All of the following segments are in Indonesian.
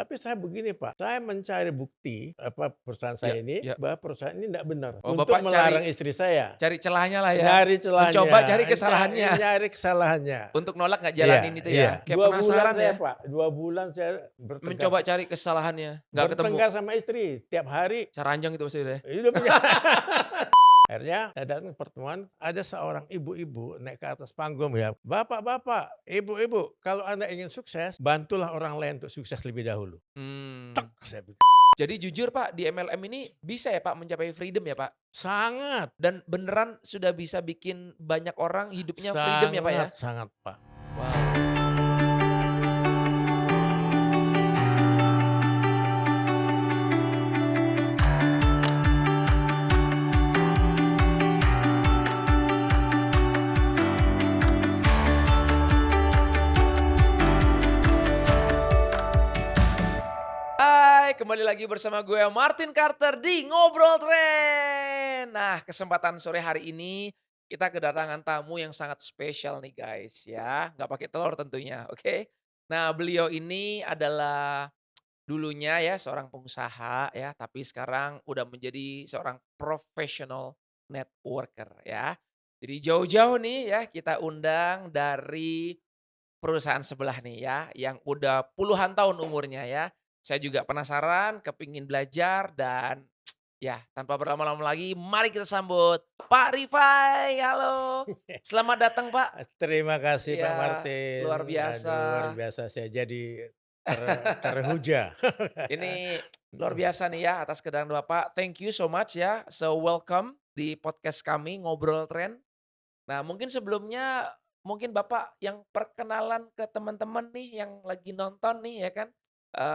Tapi saya begini Pak, saya mencari bukti, perusahaan Iya saya ini, iya. bahwa perusahaan ini tidak benar Oh, untuk Bapak melarang cari istri saya. cari celahnya lah ya? Nyari Mencoba celahnya, cari kesalahannya nyari kesalahannya. untuk nolak nggak jalanin Iya itu iya, ya? Kayak 2 bulan penasaran saya ya? Pak, 2 bulan saya bertengkar Mencoba cari kesalahannya, nggak ketemu. bertengkar sama istri, tiap hari. Cara ranjang itu maksudnya ya? Hidup akhirnya saya datang pertemuan, ada seorang ibu-ibu naik ke atas panggung ya, "Bapak-bapak, ibu-ibu, kalau Anda ingin sukses, bantulah orang lain untuk sukses lebih dahulu." Tek, Mmm. saya bilang. Jadi jujur Pak, di MLM ini bisa ya Pak mencapai freedom ya Pak? Sangat, Dan beneran sudah bisa bikin banyak orang hidupnya freedom ya Pak ya? sangat, sangat, Pak. Wow. Hai, kembali lagi bersama gue Martin Carter di Ngobrol Tren. Nah, kesempatan sore hari ini kita kedatangan tamu yang sangat spesial nih guys ya. Nggak pakai telur tentunya, oke? Nah, beliau ini adalah dulunya ya seorang pengusaha ya, tapi sekarang udah menjadi seorang professional networker ya. Jadi jauh-jauh nih ya kita undang dari perusahaan sebelah nih ya, yang udah puluhan tahun umurnya ya. Saya juga penasaran, kepingin belajar dan ya tanpa berlama-lama lagi mari kita sambut Pak Rifai, halo. Selamat datang Pak. Terima kasih Pak Ya, luar Martin. biasa. Aduh luar biasa saya jadi terhujah. Ini luar biasa nih ya atas kedatangan Bapak. Thank you so much ya. So welcome di podcast kami Ngobrol Tren. Nah, mungkin sebelumnya mungkin Bapak yang perkenalan ke teman-teman nih yang lagi nonton nih ya kan.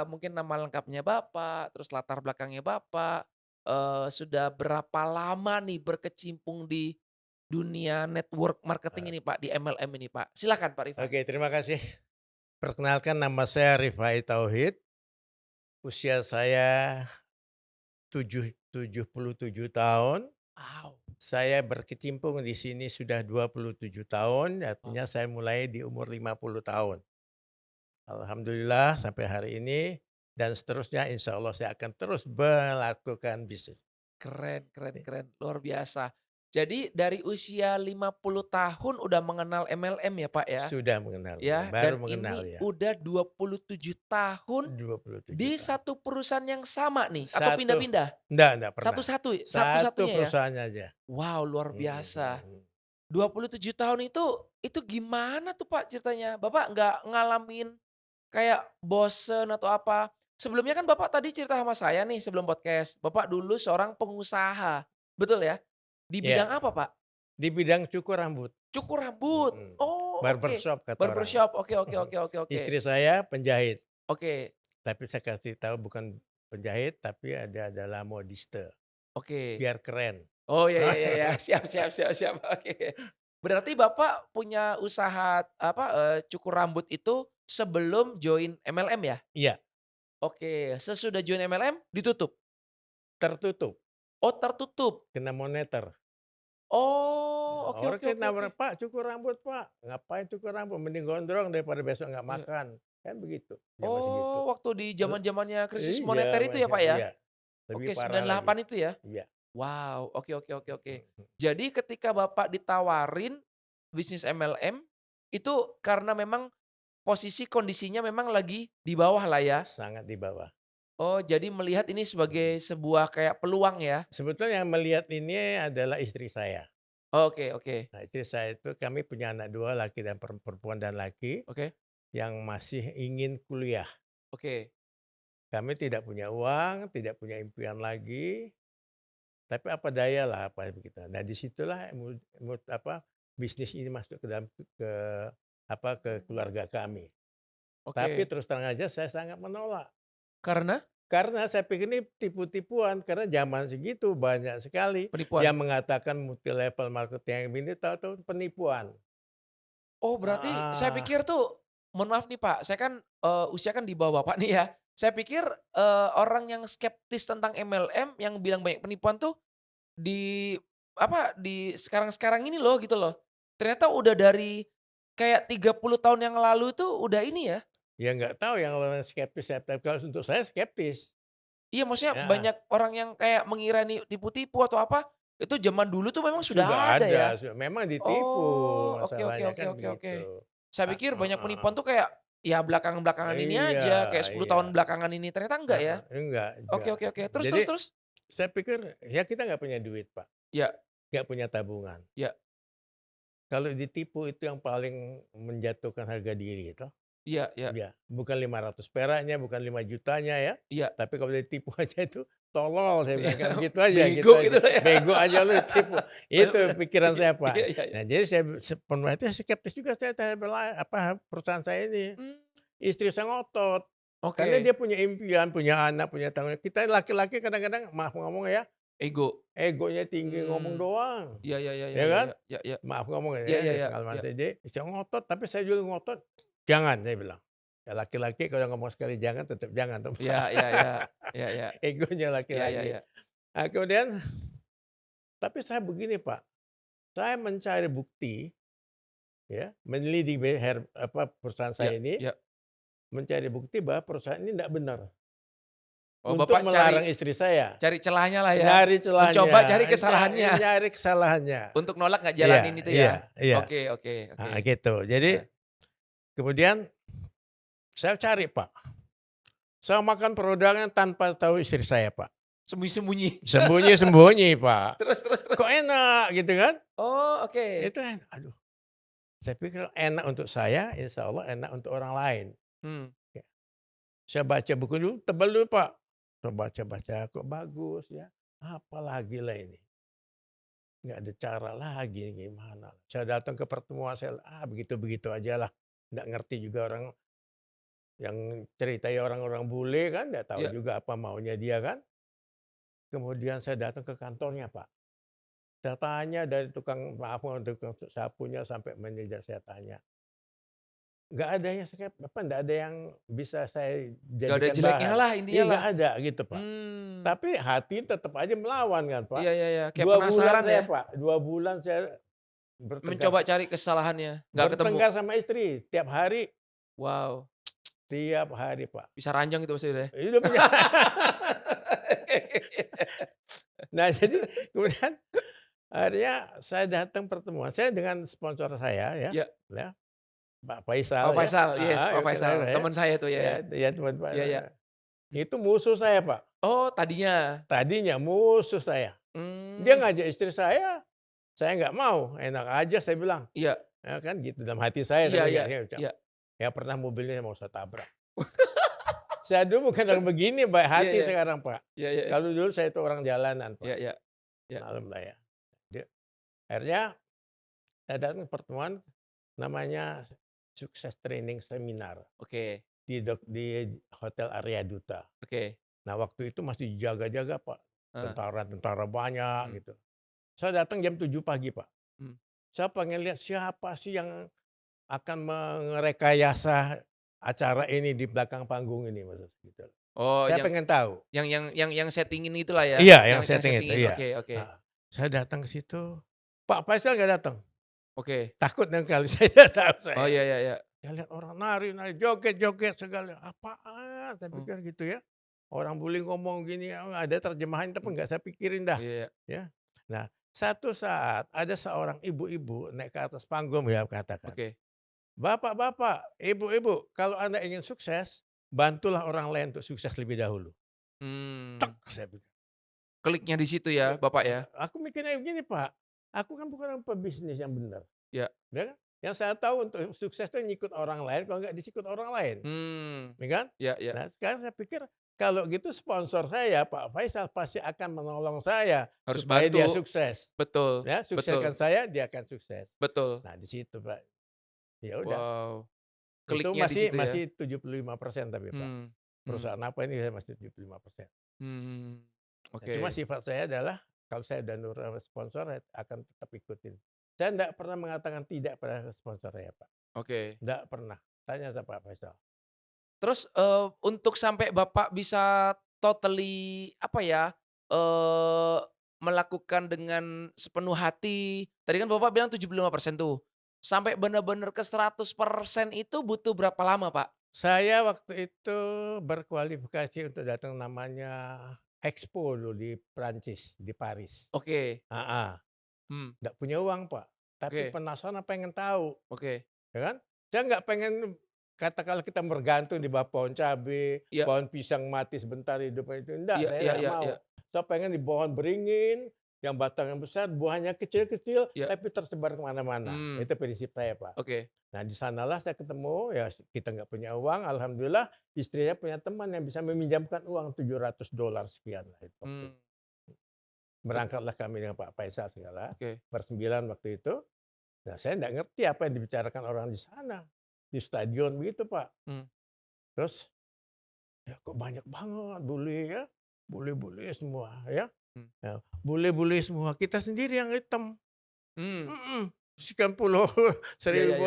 Mungkin nama lengkapnya Bapak, terus latar belakangnya Bapak, sudah berapa lama nih berkecimpung di dunia network marketing ini Pak, di MLM ini Pak? Silakan Pak Rifai. Oke, terima kasih. Perkenalkan nama saya Rifai Tauhid, usia saya 77 tahun. Wow. Saya berkecimpung di sini sudah 27 tahun, Wow. artinya saya mulai di umur 50 tahun. Alhamdulillah sampai hari ini dan seterusnya insya Allah saya akan terus melakukan bisnis. Keren keren keren, luar biasa. Jadi dari usia 50 tahun udah mengenal MLM ya Pak ya? Sudah mengenal, Ya, baru dan mengenal ini ya, udah 27 tahun 27 di tahun. satu perusahaan yang sama nih atau Satu, pindah-pindah? enggak pernah. Satu-satu Satu satu-satunya ya? perusahaan aja. Wow, luar Mhm biasa. mhm. 27 tahun itu gimana tuh Pak ceritanya? Bapak nggak ngalamin kayak bosen atau apa? Sebelumnya kan Bapak tadi cerita sama saya nih sebelum podcast, Bapak dulu seorang pengusaha, betul ya? Di bidang Iya, apa Pak? di bidang cukur rambut. Cukur rambut. Mhm. Oh, oke. Barbershop kata orang. Barbershop, oke oke oke oke oke. Istri saya penjahit, Oke tapi saya kasih tahu bukan penjahit, tapi adalah modiste, oke. biar keren. Oh, ya ya ya ya, siap siap siap siap, oke. Berarti Bapak punya usaha, apa, cukur rambut itu sebelum join MLM ya? Iya, Oke, sesudah join MLM ditutup? tertutup, Oh, tertutup? kena moneter. Oh, oke Orang oke kan oke oke. nawar, "Pak, cukur rambut, Pak." "Ngapain cukur rambut? Mending gondrong daripada besok nggak Iya. makan." Kan begitu, zaman segitu. Oh, waktu di zaman-zamannya krisis moneter Iya, itu ya, Pak, ya? iya, lebih Oke, parah lagi. 98 itu ya? Iya. Wow, oke oke oke oke. Mhm. Jadi ketika Bapak ditawarin bisnis MLM, itu karena memang posisi kondisinya memang lagi di bawah lah ya? Sangat di bawah. Oh, jadi melihat ini Mhm. sebagai sebuah kayak peluang ya? Sebetulnya yang melihat ini adalah istri saya. Oke oke Nah, istri saya itu kami punya anak 2 laki dan perempuan dan laki oke yang masih ingin kuliah. oke. Kami tidak punya uang, tidak punya impian lagi, tapi apa daya lah apa begitu. Nah, disitulah bisnis ini masuk ke dalam ke keluarga kami. Tapi Oke. terus terang aja saya sangat menolak. Karena? Karena saya pikir ini tipu-tipuan, karena zaman segitu banyak sekali Penipuan? yang mengatakan multi level marketing ini tahu-tahu penipuan. Oh, berarti saya Ah, pikir tuh mohon maaf nih Pak, saya kan, usia kan di bawah Bapak nih ya. Saya pikir, orang yang skeptis tentang MLM yang bilang banyak penipuan tuh di apa, di sekarang-sekarang ini loh gitu loh. Ternyata udah dari kayak 30 tahun yang lalu itu udah ini ya? Ya nggak tahu yang orang skeptis ya, tapi kalau untuk saya skeptis. Iya, maksudnya Heeh, banyak orang yang kayak mengira nih tipu-tipu atau apa, itu zaman dulu tuh memang sudah sudah ada ya? ada, memang ditipu Oh, oke oke masalahnya oke kan oke oke. begitu. Saya Ah, pikir banyak heeh. penipuan tuh kayak, ya belakangan-belakangan ini Iya aja, kayak 10 iya, tahun belakangan ini, ternyata enggak ya? heeh, Oke enggak. oke oke. Terus Jadi terus terus? saya pikir ya kita nggak punya duit, Pak, Iya nggak punya tabungan. iya Kalau ditipu itu yang paling menjatuhkan harga diri itu. iya iya Iya, bukan 500 peraknya, bukan 5 jutanya ya, iya tapi kalau ditipu aja itu tolol saya iya. bilang kan, gitu Bego aja, gitu loh ya. bego aja lu ditipu, Bener itu bener. pikiran Iya saya, iya Pak. iya iya. Nah, jadi saya sepenuhnya itu skeptis juga saya terhadap perusahaan saya ini. Mmm, Istri saya ngotot, karena oke. dia punya impian, punya anak, punya tanggung jawab. Kita laki-laki kadang-kadang maaf ngomong ya, Ego. egonya tinggi ngomong Mmm. doang, Iya iya iya iya ya iya kan? iya iya iya. Maaf ngomong Iya ya, iya ini iya pengalaman iya. saya. Jadi saya ngotot, tapi saya juga ngotot, "Jangan," saya bilang. Ya laki-laki kalau ngomong sekali jangan, tetap jangan toh, Iya Pak. iya iya. Iya iya. Egonya Iya iya laki-laki. iya. Nah, kemudian tapi saya begini, Pak, saya mencari bukti ya, meneliti perusahaan Iya saya ini, iya. mencari bukti bahwa perusahaan ini tidak benar Oh, untuk Bapak cari melarang istri saya. cari celahnya lah ya? Nyari Mencoba celahnya, cari kesalahannya nyari kesalahannya. untuk nolak nggak Iya jalanin itu iya ya? iya, Oke oke oke. heeh, gitu. Jadi Heeh. kemudian saya cari, Pak. Saya makan produknya tanpa tahu istri saya, Pak. Sembunyi-sembunyi. Sembunyi-sembunyi, Pak. Terus terus terus? Kok enak gitu kan? Oh, oke. Itu aduh, saya pikir enak untuk saya, insya Allah enak untuk orang lain. Hmm. Ya, saya baca buku dulu, tebal dulu, Pak. Saya baca-baca, kok bagus ya. Apalagi lah ini. Nggak ada cara lagi, gimana. Saya datang ke pertemuan, saya, begitu-begitu aja lah. Nggak ngerti juga orang yang ceritanya orang-orang bule kan, nggak tahu Iya. juga apa maunya dia kan. Kemudian saya datang ke kantornya, Pak. Saya tanya dari tukang maaf, tukang sapunya sampai manajer saya tanya. Nggak ada yang nggak ada yang bisa saya Nggak ada jadikan jeleknya bahan. lah Iya intinya lah. nggak ada gitu, Pak. Hmm. Tapi hati tetap aja melawan kan, Pak. Iya iya iya, kayak 2 bulan penasaran saya, ya? Pak, 2 bulan saya bertengkar Mencoba cari kesalahannya, nggak ketemu. bertengkar sama istri Wow, tiap hari, Pak. bisa ranjang itu pasti udah ya? Itu punya nah jadi kemudian akhirnya saya datang pertemuan, saya dengan sponsor saya ya, Iya. ya, Pak Pak Faisal ya, Faisal, yes, Pak ya kenal Faisal, saya, teman saya tuh, ya ya ya. ya teman Pak Iya iya. itu musuh saya, Pak. Oh, tadinya? Tadinya musuh saya. Dia Mmm, ngajak istri saya nggak mau, enak aja saya bilang, iya. ya kan gitu dalam hati saya Iya tapi iya nggak iya. ya pernah mobilnya mau saya tabrak. Saya dulu bukan orang begini baik Iya hati iya. sekarang, Pak. Iya iya. Kalau dulu saya itu orang jalanan, Pak, Iya iya. Iya. maklum lah ya. Dia akhirnya saya datang pertemuan namanya Sukses Training Seminar Oke di Hotel Arya Duta. oke. Nah, waktu itu masih jaga-jaga, Pak, Heeh. tentara-tentara banyak Mmm gitu. Saya datang jam 7 pagi, Pak. mmm. Saya pengen lihat siapa sih yang akan merekayasa acara ini di belakang panggung ini, maksud gitu. Oh, Saya pengen tahu. yang settingin itulah ya? Iya, yang Yang setting itu, settingin, iya. oke oke Heeh. Saya datang ke situ, Pak Faisal nggak datang. oke. Takut dong kali saya nggak tahu Oh, saya. iya iya iya. Saya lihat orang nari-nari, joget-joget segala, apaan saya Mmm, pikir gitu ya. Orang bule ngomong gini, ada terjemahan tapi mmm. nggak saya pikirin dah, Iya iya. ya. Nah, satu saat ada seorang ibu-ibu naik ke atas panggung ya katakan, Oke. "Bapak-bapak, ibu-ibu, kalau Anda ingin sukses, bantulah orang lain untuk sukses lebih dahulu." Tek, Mmm. saya pikir. Kliknya di situ ya, Bapak ya? Aku mikirnya begini, Pak, aku kan bukan orang pebisnis yang benar, Iya. ya kan? Yang saya tahu untuk sukses itu ngikut orang lain, kalau nggak disikut orang lain, Mmm. ya kan? Iya iya. Nah, sekarang saya pikir kalau gitu sponsor saya, Pak Faisal, pasti akan menolong saya Harus supaya dia bantu. sukses, Betul ya, sukseskan betul saya, dia akan sukses. betul. Nah, di situ, Pak. Ya udah, Wow, itu kliknya di masih situ ya? masih 75% tapi, Pak. Mmm, mmm, Perusahaan apa ini saya masih 75%. mmm. Nah, cuma Oke sifat saya adalah kalau saya udah nurut sama sponsor, saya akan tetap ikutin. Saya enggak pernah mengatakan tidak pada sponsor saya, Pak. oke. Enggak pernah. Tanya sama Pak Faisal. Terus, untuk sampai Bapak bisa totally, apa ya, melakukan dengan sepenuh hati, tadi kan Bapak bilang 75% tuh, sampai bener-bener ke 100% itu butuh berapa lama, Pak? Saya waktu itu berkualifikasi untuk datang namanya Expo dulu di Prancis, di Paris. Oke. Heeh, Hmm. nggak punya uang, Pak, tapi Oke. penasaran pengen tahu, Oke. ya kan. Saya nggak pengen katakanlah kita bergantung di bawah pohon cabe, Iya. pohon pisang mati sebentar hidupnya itu, enggak, Iya saya iya nggak iya mau. iya. Saya pengen di pohon beringin, yang batangnya besar, buahnya kecil-kecil, Iya. tapi tersebar ke mana-mana. Mmm. Itu prinsip saya, Pak. Oke. Nah, di sanalah saya ketemu, ya kita nggak punya uang, alhamdulillah istrinya punya teman yang bisa meminjamkan uang $700 sekian lah itu waktu Mmm. itu. Ot Berangkatlah kami dengan Pak Faisal segala, Oke. bersembilan waktu itu. Nah, saya nggak ngerti apa yang dibicarakan orang di sana, di stadion begitu, Pak. Mmm. Terus, ya kok banyak banget bule ya, bule-bule semua ya. Mmm. Ya, bule-bule semua, kita sendiri yang hitam. Mmm. Mhm, sekian pulau Iya iya iya. Seribu,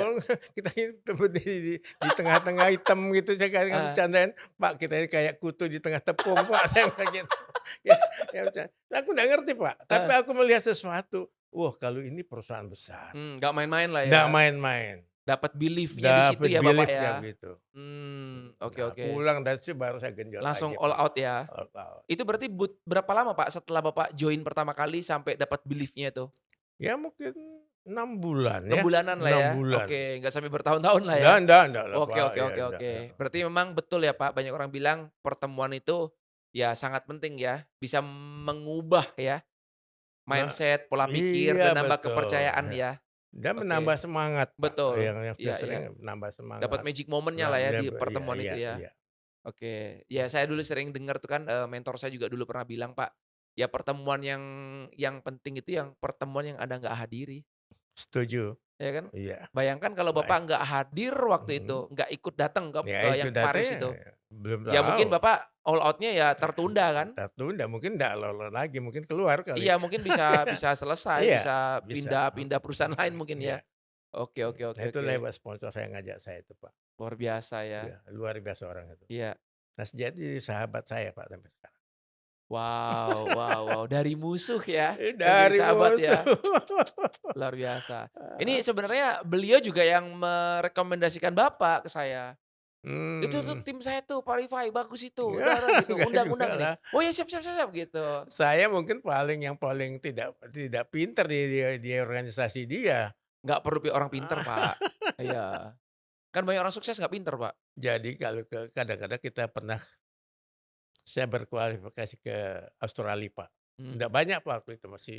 kita ini di tengah-tengah hitam gitu, saya kadang Heeh. bercandain, "Pak, kita ini kayak kutu di tengah tepung, Pak," saya bilang gitu. Ya ya aku nggak ngerti, Pak, tapi Heeh. aku melihat sesuatu, wah kalau ini perusahaan besar, Nggak main-main lah ya. nggak main-main, Dapat belief-nya di situ dapat ya Bapak belief-nya ya? begitu. Oke Nah, oke. pulang dari situ baru saya genjot Langsung lagi, all Pak, out ya? all out. Itu berarti berapa lama Pak setelah Bapak join pertama kali sampai dapat belief-nya itu? Ya mungkin 6 bulan 6 ya, bulanan lah 6 ya? bulan. Oke, nggak sampai bertahun-tahun lah ya? Nggak lah, Oke Pak, oke ya oke nggak, oke. heeh. Berarti memang betul ya Pak, banyak orang bilang pertemuan itu ya sangat penting ya, bisa mengubah ya Nah, mindset, pola pikir, iya dan nambah betul, kepercayaan ya. ya. Dan menambah Oke, semangat, Pak, betul. yang saya Iya iya. sering menambah Dapat semangat. magic moment-nya Nah, lah ya iya di iya pertemuan iya itu ya. iya. Oke. Ya saya dulu sering dengar tuh kan, mentor saya juga dulu pernah bilang Pak, ya pertemuan yang penting itu yang pertemuan yang Anda nggak hadiri. Setuju, Ya kan? iya. Bayangkan kalau Baik, Bapak nggak hadir waktu mhm. itu, nggak ikut datang Ya ke itu yang data Paris itu, belum ya tahu, mungkin Bapak all out-nya ya tertunda kan? tertunda, mungkin nggak lolos lagi, mungkin keluar kali. Iya mungkin bisa bisa selesai, Iya, bisa bisa, pindah-pindah perusahaan lain mungkin iya, ya. Oke oke nah oke itu oke. lewat sponsor saya ngajak saya itu, Pak. Luar biasa ya. Iya, luar biasa orang itu. Iya. Nah, jadi sahabat saya, Pak, sampai sekarang. Wow wow wow, dari musuh ya, menjadi Dari sahabat musuh. ya. Luar biasa. Ini sebenarnya beliau juga yang merekomendasikan Bapak ke saya. "Itu tuh Mmm. tim saya tuh Parify, bagus itu, Enggak, udah gitu, enggak juga undang-undang ini." lah. "Oh ya siap siap siap siap," gitu. Saya mungkin yang paling tidak tidak pinter di organisasi dia. Nggak perlu orang pinter, Pak. Iya. Kan banyak orang sukses nggak pinter, Pak. Jadi kalau kadang-kadang kita pernah saya berkualifikasi ke Australia, Pak. Mhm. Nggak banyak, Pak, waktu itu masih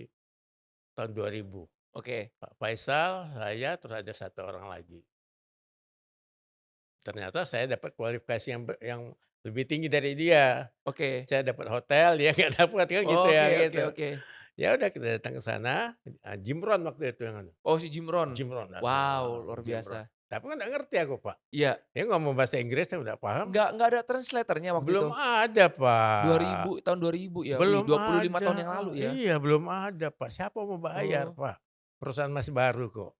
tahun 2000. Oke Pak Faisal, saya, terus ada satu orang lagi. Ternyata saya dapat kualifikasi yang lebih tinggi dari dia. oke. Saya dapat hotel, dia nggak dapat, kan gitu ya, Oke oke gitu. oke. Ya udah kita datang ke sana, Jim Rohn waktu itu yang anu. Oh si Jim Rohn. Jim Rohn, Wow, aduh, luar Jim Rohn. biasa. Tapi kan nggak ngerti aku, Pak. Iya, Dia ngomong bahasa Inggris saya udah paham. nggak ada translator-nya waktu Belum itu? ada, Pak. 2000, tahun 2000 ya? Wih, Belum 25 ada, tahun yang lalu ya? iya belum ada, Pak. Siapa mau bayar, Oh, Pak? Perusahaan masih baru kok,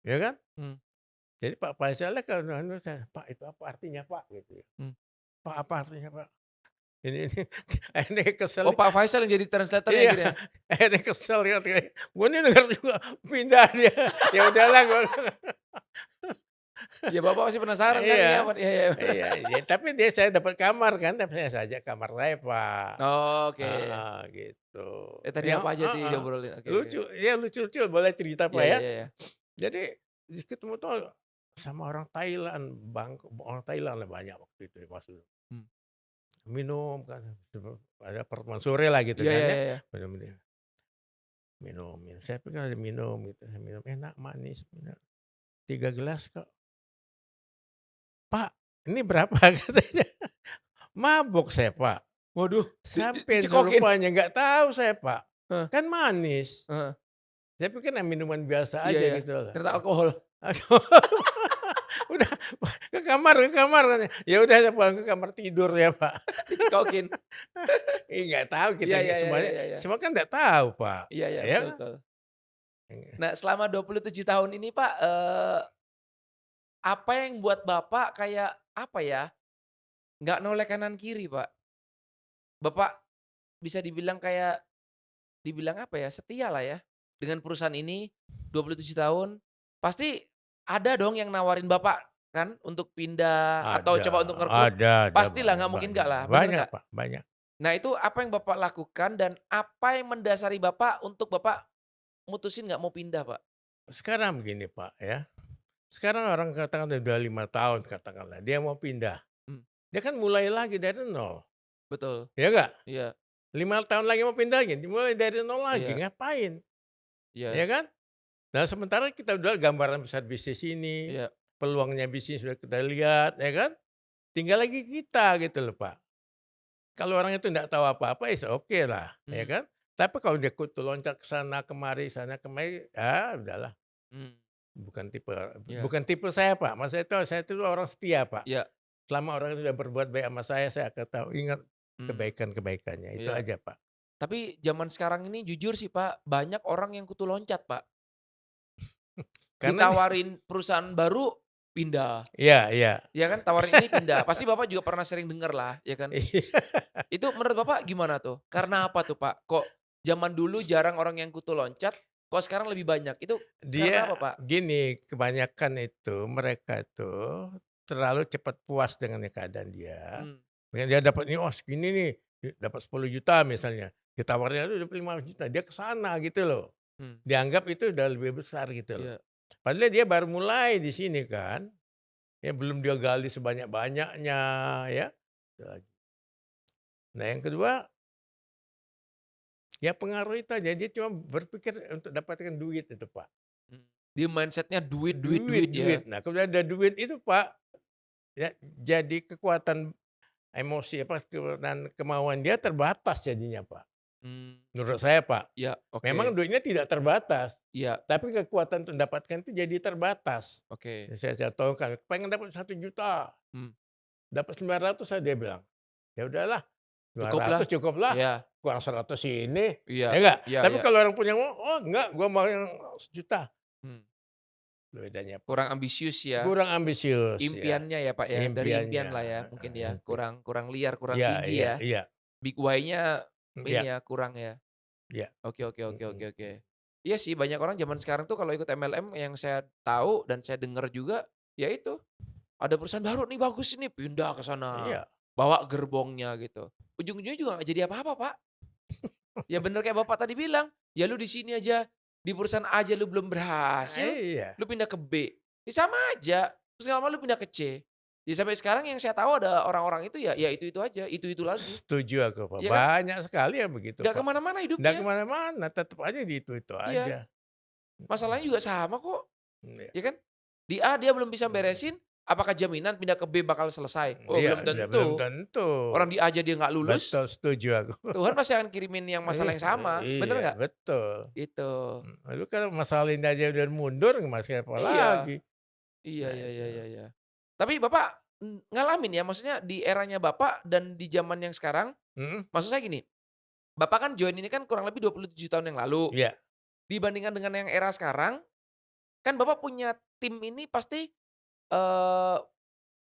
ya kan? mmm, Jadi Pak Faisalnya kalau anu saya, "Pak itu apa artinya, Pak?" Gitu ya. mmm. "Pak apa artinya, Pak?" Ini akhirnya kesel Oh nih. Pak Faisal yang jadi translator-nya Iya, akhirnya? akhirnya kesel kan, gue nih denger juga pindah dia. Ya udahlah gue. Ya Bapak pasti penasaran kan ini Iya, apa nih? Iya iya. iya, ya tapi saya dapat kamar kan, tapi saya ajak kamar saya, Pak. Oke. Heeh, gitu. Tadi Ya apa aja tuh yang heeh, diobrolin? Oke oke. lucu, ya lucu-lucu boleh cerita, Pak, Iya iya ya. iya iya. Jadi ketemu tuh sama orang Thailand, orang Thailand lah banyak waktu itu ya, pas dulu. Mmm. Minum kan, ada pertemuan sore lah gitu Iya kan iya ya, iya iya. minum minum minum, saya pikir ada minum gitu, saya minum enak manis, 3 gelas kok. "Pak, ini berapa?" katanya. Mabuk saya, Pak. Waduh, Sampai dicekokin? serupanya nggak tahu saya, Pak. Heeh Kan manis. heeh. Saya pikir minuman biasa Iya aja iya. gitu loh. Ternyata alkohol. Aduh, udah ke kamar katanya. Ya udah saya pulang ke kamar tidur ya, Pak. Dicekokin. Nggak tahu kita Iya iya iya semuanya, iya iya iya. semua kan nggak tahu, Pak, Iya iya, ya betul kan? betul. Nah selama 27 tahun ini Pak, apa yang buat Bapak kayak, apa ya, nggak noleh kanan kiri Pak? Bapak bisa dibilang kayak, dibilang apa ya, setia lah ya, dengan perusahaan ini 27 tahun. Pasti ada dong yang nawarin Bapak kan untuk pindah atau Ada coba untuk ngerekrut? ada Pastilah, banyak nggak mungkin banyak nggak lah, bener banyak nggak? Pak, banyak. Nah itu apa yang Bapak lakukan dan apa yang mendasari Bapak untuk Bapak mutusin nggak mau pindah, Pak? Sekarang begini Pak ya, sekarang orang katakan udah 5 tahun katakanlah, dia mau pindah. Mmm, Dia kan mulai lagi dari nol, betul. ya nggak? Iya 5 tahun lagi mau pindah lagi, dimulai dari nol lagi, iya ngapain? Ya iya kan? Nah sementara kita udah gambaran besar bisnis ini, iya. peluangnya bisnis sudah kita lihat, ya kan? Tinggal lagi kita gitu loh Pak. Kalau orang itu nggak tahu apa-apa, oke lah, ya Mmm, kan? Tapi kalau dia kutu loncat ke sana kemari, ya udahlah, mmm, bukan tipe iya bukan tipe saya, Pak. Saya itu orang setia, Pak. iya, Selama orang itu sudah berbuat baik sama saya akan tahu ingat mmm, kebaikan-kebaikannya, itu iya. aja, Pak. Tapi zaman sekarang ini jujur sih, Pak, banyak orang yang kutu loncat, Pak. Karena nih Ditawarin perusahaan baru, pindah. iya iya. Ya kan, tawarin ini pindah. Pasti Bapak juga pernah sering denger lah, ya kan? Iya, Itu menurut Bapak gimana tuh? Karena apa tuh, Pak? Kok zaman dulu jarang orang yang kutu loncat, kok sekarang lebih banyak? Itu karena dia apa, Pak? gini, kebanyakan itu mereka itu terlalu cepat puas dengan keadaan dia. Mmm, Misalnya dia dapat nih, oh segini nih, dapat 10 juta misalnya, ditawarin aduh dapat 5 juta, dia ke sana gitu loh. mmm, Dianggap itu udah lebih besar gitu loh. iya, Padahal dia baru mulai di sini kan, ya belum dia gali sebanyak-banyaknya ya, itu lagi. Nah yang kedua, ya pengaruh itu aja, dia cuma berpikir untuk dapatkan duit itu Pak. mmm. Dia mindset-nya duit duit Duit duit ya? duit, nah kalau udah ada duit itu Pak, ya jadi kekuatan emosi apa, kekuatan kemauan dia terbatas jadinya Pak, Mmm, menurut saya Pak. iya, oke. Memang duitnya tidak terbatas, Iya, tapi kekuatan untuk mendapatkan itu jadi terbatas. oke. Saya contohkan, pengen dapat 1 juta, Mmm, dapat 900 lah dia bilang. Ya udahlah, dua cukuplah. ratus cukuplah, Iya kurang 100 ini, iya ya enggak? iya Tapi iya. kalau orang punya uang, "Oh enggak, gua mau yang 1 juta." Mmm, Bedanya, Pak. kurang ambisius ya, Kurang ambisius ya, impiannya ya, Pak, ya, dari impian impiannya, lah ya mungkin ya, impi kurang kurang liar, kurang iya tinggi iya ya, iya, big why-nya iya ini ya, kurang ya. iya, Oke oke oke oke mhm oke. Iya sih banyak orang zaman sekarang tuh kalau ikut MLM yang saya tahu dan saya dengar juga, ya itu, ada perusahaan baru nih bagus ini, pindah ke sana, iya. bawa gerbongnya gitu. Ujung-ujungnya juga nggak jadi apa-apa, Pak. Ya bener kayak Bapak tadi bilang, ya lu di sini aja, di perusahaan A aja lu belum berhasil, Iya, lu pindah ke B, ya sama aja, terus nggak lama lu pindah ke C. Ya sampai sekarang yang saya tahu ada orang-orang itu ya itu-itu aja, itu-itu lagi, setuju aku, Pak. ya kan? Banyak sekali yang begitu, Nggak Pak. kemana mana Nggak hidupnya. kemana-mana, tetep aja di itu Iya, aja. masalahnya juga sama kok, Iya, ya kan? Di A dia belum bisa mhm, beresin, apakah jaminan pindah ke B bakal selesai? Oh iya, belum belum tentu. tentu. Orang di A aja dia nggak lulus, Betul, setuju aku. Tuhan pasti akan kirimin yang masalah yang sama, bener Iya, nggak? betul. Gitu. Lalu kalau masalah ini aja udah mundur, masih apa Iya. lagi? Iya Nah iya itu. iya iya iya. Tapi Bapak, ngalamin ya, maksudnya di eranya Bapak dan di zaman yang sekarang, Mhm, maksud saya gini, Bapak kan join ini kan kurang lebih 27 tahun yang lalu. iya, Dibandingkan dengan yang era sekarang, kan Bapak punya tim ini pasti, eee,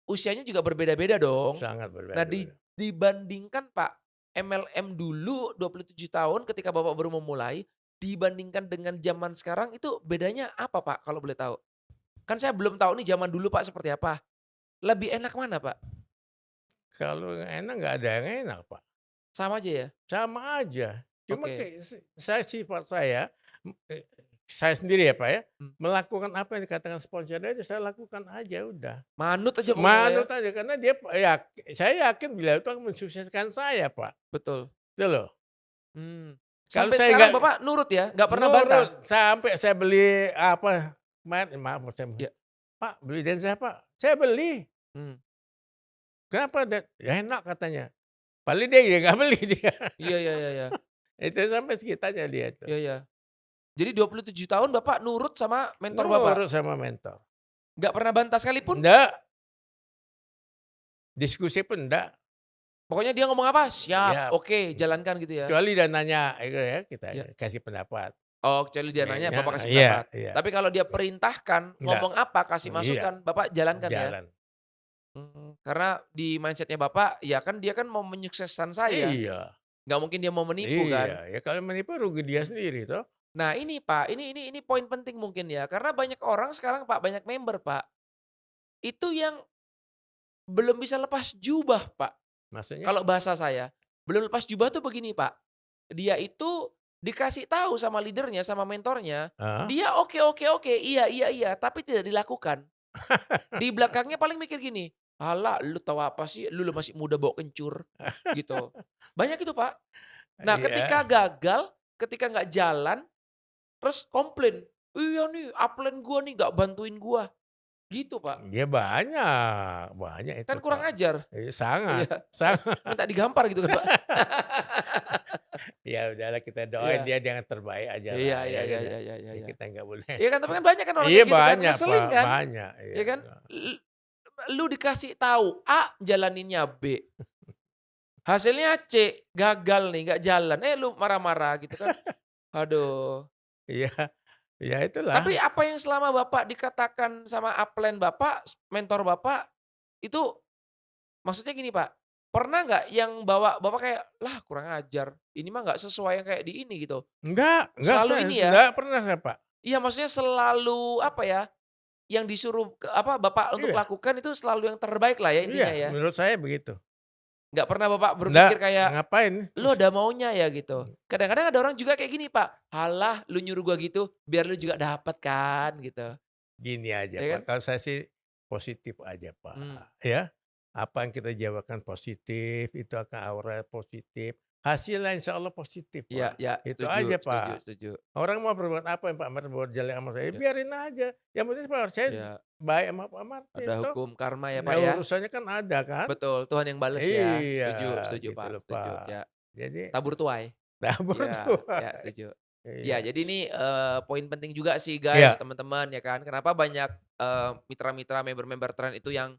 usianya juga berbeda-beda dong. sangat Nah berbeda-beda. dibandingkan Pak, MLM dulu 27 tahun ketika Bapak baru memulai, dibandingkan dengan zaman sekarang itu bedanya apa Pak, kalau boleh tahu? Kan saya belum tahu nih zaman dulu Pak seperti apa. Lebih enak mana Pak? Kalau yang enak nggak ada yang enak, Pak. Sama aja ya? Sama aja. Cuma Oke, kayak sifat saya, saya sendiri ya, Pak, ya, mmm, melakukan apa yang dikatakan sponsor itu saya lakukan aja udah. manut aja pokoknya Pak ya? Manut aja karena dia saya yakin beliau itu akan mensukseskan saya, Pak, Betul, itu loh. mmm. Kalau Sampai saya sekarang nggak Bapak nurut ya? Nggak pernah bantah? nurut sampai saya beli apa, kemarin maaf saya Ya, "Pak, beli dari saya, Pak." Saya beli. mmm, "Kenapa, Dad?" "Ya enak," katanya. Padahal dia ya nggak beli dia. iya iya iya iya, Itu sampai segitunya dia itu. iya iya. Jadi 27 tahun Bapak nurut sama mentor Bapak? Nurut sama mentor. Nggak pernah bantah sekalipun? Enggak, diskusi pun enggak. Pokoknya dia ngomong apa, "Siap, Ya, oke, jalankan," gitu ya? kecuali dia nanya itu ya, kita Iya. kasih pendapat. Oh, kecuali dia nanya Ya, Bapak kasih iya pendapat. iya, Tapi kalau dia perintahkan, enggak, ngomong apa, kasih iya, masukan, Bapak jalankan ya? jalan. Karena di mindset-nya Bapak, ya kan dia kan mau menyukseskan saya, Iya nggak mungkin dia mau menipu iya, kan? ya kalau menipu rugi dia sendiri toh. Nah ini Pak, ini poin penting mungkin ya, karena banyak orang sekarang Pak, banyak member Pak, itu yang belum bisa lepas jubah, Pak. Maksudnya? Kalau bahasa saya, belum lepas jubah tuh begini, Pak. Dia itu dikasih tahu sama leader-nya, sama mentornya, Heeh. dia oke oke oke, iya iya iya, tapi tidak dilakukan. Di belakangnya paling mikir gini, "Halah, lu tahu apa sih? Lu masih muda bawa kencur." Gitu. Banyak itu, Pak. Nah, ketika Iya. gagal, ketika nggak jalan, terus komplain, "Iya nih, upline gua nih nggak bantuin gua." Gitu, Pak. Ya banyak, banyak itu, Kan kurang Pak. ajar. Sangat, Iya, sangat. minta digampar gitu kan, Pak. Ya udahlah kita doain Iya. dia dengan terbaik aja Iya lah iya ya iya kan ya. iya iya iya Ya iya. kita nggak boleh Iya kan, tapi kan banyak kan orang iya kayak gitu kan, banyak, ngeselin Pak, kan, banyak, ya iya. kan? Lu dikasih tahu A, jalaninnya B, hasilnya C, gagal nih, nggak jalan, lu marah-marah gitu kan. Aduh. Iya, ya itulah. Tapi apa yang selama Bapak dikatakan sama upline Bapak, mentor Bapak, itu maksudnya gini Pak, pernah nggak yang bawa Bapak kayak, "Lah kurang ajar, ini mah nggak sesuai yang kayak di ini," gitu? Enggak Selalu saya ini ya? enggak pernah saya, Pak. Iya maksudnya selalu apa ya, yang disuruh Bapak untuk Iya, lakukan itu selalu yang terbaik lah ya iya, intinya ya? menurut saya begitu. Nggak pernah Bapak Enggak, berpikir kayak, ngapain? "Lu ada maunya ya?" Gitu. Kadang-kadang ada orang juga kayak gini Pak, "Halah lu nyuruh gua gitu, biar lu juga dapat kan," gitu. Gini aja, Ya Pak, kan? kalau saya sih positif aja, Mmm, Pak, ya. Apa yang kita jawaban positif, itu akan aura positif, hasilnya insya Allah positif, iya Pak. iya, Itu setuju aja, setuju Pak. setuju. Orang mau berbuat apa yang Pak Mar berbuat jelek sama saya, Iya biarin aja. Yang penting Pak saya iya, baik sama Pak Martin ada toh. hukum karma ya Pak Nah, ya? urusannya kan ada kan? Betul, Tuhan yang bales ya. Iya, Setuju gitu loh, Pak, setuju, Pak. ya. Jadi Tabur tuai. tabur Iya tuai. iya, setuju. Ya, Iya. jadi ini, poin penting juga sih guys, Iya, teman-teman, ya kan. Kenapa banyak, mitra-mitra, member-member tren itu yang,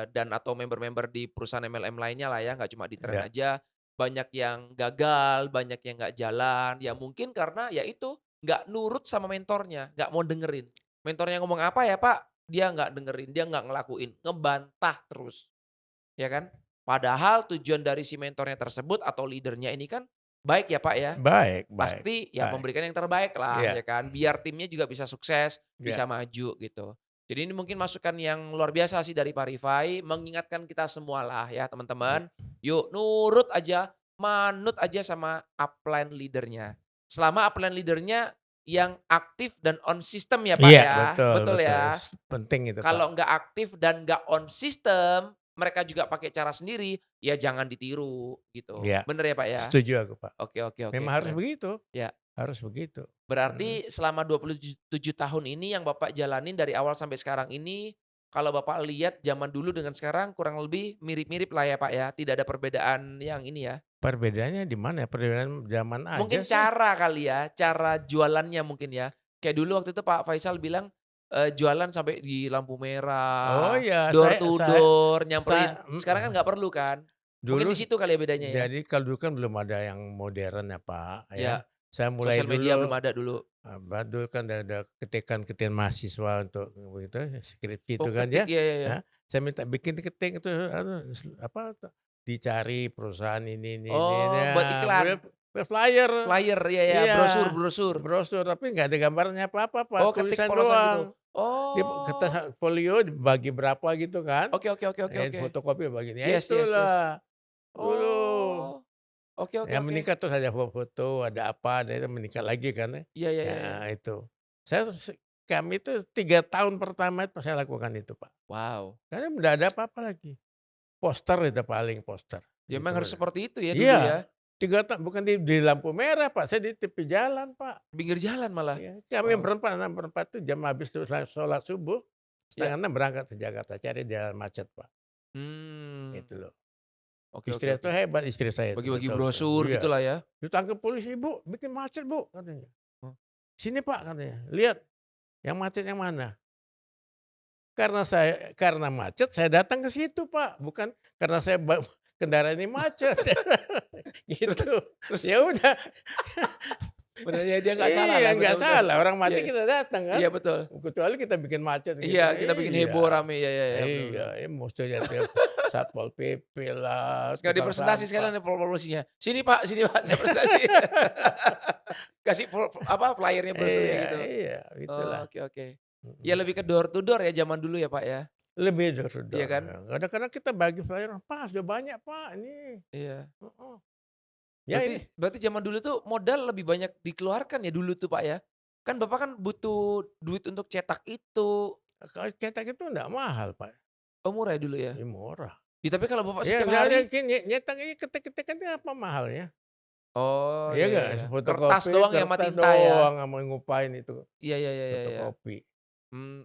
dan atau member-member di perusahaan MLM lainnya lah ya, nggak cuma di tren iya. aja, banyak yang gagal, banyak yang nggak jalan, ya mungkin karena ya itu, nggak nurut sama mentornya, nggak mau dengerin. Mentornya ngomong apa ya, Pak, dia nggak dengerin, dia nggak ngelakuin, ngebantah terus, ya kan. Padahal tujuan dari si mentornya tersebut atau leader-nya ini kan baik ya, Pak, ya. Baik, baik, Pasti ya baik. memberikan yang terbaik lah Iya, ya kan, biar timnya juga bisa sukses, iya. bisa maju gitu. Jadi ini mungkin masukan yang luar biasa sih dari Pak Rifai, mengingatkan kita semua lah ya teman-teman, yuk nurut aja, manut aja sama upline leader-nya. Selama upline leader-nya yang aktif dan on system ya Pak Iya, ya, betul, betul betul. ya? Penting itu, Pak. Kalau nggak aktif dan nggak on system, mereka juga pakai cara sendiri, ya jangan ditiru gitu. Iya, Bener ya Pak ya? setuju aku, Pak. Oke oke oke, Memang harus keren. begitu, Ya. harus begitu. Mhm. Berarti selama 27 tahun ini yang Bapak jalanin dari awal sampai sekarang ini, kalau Bapak lihat zaman dulu dengan sekarang kurang lebih mirip-mirip lah ya, Pak, ya? Tidak ada perbedaan yang ini ya? Perbedaannya di mana ya? Perbedaan zaman aja Mungkin sih. cara kali ya, cara jualannya mungkin ya? Kayak dulu waktu itu Pak Faisal bilang, jualan sampai di lampu Oh merah, ya, door to door, nyamperin. Sekarang kan mhm. nggak perlu kan? Mungkin Dulu di situ kali ya bedanya ya? jadi kalau dulu kan belum ada yang modern ya, Pak, ya. Ya, Saya mulai sosial media belum dulu, ada dulu. dulu kan ada ketikan-ketikan mahasiswa untuk itu, skripsi itu Oh kan ketik, ya, iya iya iya. ya. Saya minta bikin ketik itu anu, apa tuh, dicari perusahaan ini, Oh, buat nah, iklan? flyer, Flyer, iya ya, iya, brosur brosur. brosur tapi nggak ada gambarnya apa-apa, Pak, Oh, ketik tulisan polosan gitu? doang. Di Oh, kertas folio dibagi berapa gitu kan, oke oke oke oke oke. fotokopi bagian ya Yes yes yes. itulah, dulu. Oh, oke oke Yang oke. menikah terus ada foto, ada apa, ada itu menikah lagi kan ya. Iya iya iya iya. Nah itu. Saya kami itu 3 tahun pertama itu saya lakukan itu, Pak. Wow, Karena nggak ada apa-apa lagi. Poster itu paling, poster, ya memang gitu. harus seperti itu ya dulu Iya, ya, 3 tahun bukan di lampu merah, Pak, saya di tepi jalan, Pak. pinggir jalan malah. Iya, kami Wow, berempat, 6 berempat tuh jam habis tuh sholat subuh, ya, 5:30 berangkat ke Jakarta, cari jalan macet, Pak, mmm, itu loh. oke oke Istri itu oke. hebat, istri saya itu Bagi-bagi betul-betul. brosur Iya. gitulah ya? Ditangkap polisi, "Bu, bikin macet, Bu," katanya. Oh, "Sini Pak," katanya, "lihat yang macet yang mana." Karena macet saya datang ke situ Pak, bukan karena saya kendaraan ini macet. Gitu. terus terus Ya udah, bener ya dia nggak salah iya lah, nggak betul betul. salah, orang Iya mati kita datang kan, iya betul. kecuali kita bikin macet Iya, gitu. kita bikin heboh Iya, rame, ya ya ya, bener iya, bener. musuhnya tiap Satpol PP lah, Terus nggak tukang dipresentasi sampah. sekalian polisinya, sini Pak, saya presentasi." Kasih apa, flyernya, brosurnya Iya, gitu. iya, Oh, itulah. oke oke. Ya mhm. lebih ke door to door ya zaman dulu ya, Pak, ya? Lebih door to Iya door, kan? ya. Kadang-kadang kita bagi flyer, "Pak, sudah banyak Pak, ini." Iya. Heeh. Ya Berarti ini berarti zaman dulu tuh modal lebih banyak dikeluarkan ya dulu tuh, Pak, ya? Kan Bapak kan butuh duit untuk cetak itu. kalau cetak itu enggak mahal Pak, Oh, murah ya dulu ya? ini murah. Ya tapi kalau Bapak Ya setiap udah hari nyetak ini ketik-ketik aja apa mahalnya, oh, iya ya ya nggak? ya. Kertas Fotokopi, doang ya sama kertas tinta ya? doang sama ngupain itu, Iya iya iya iya iya. fotokopi.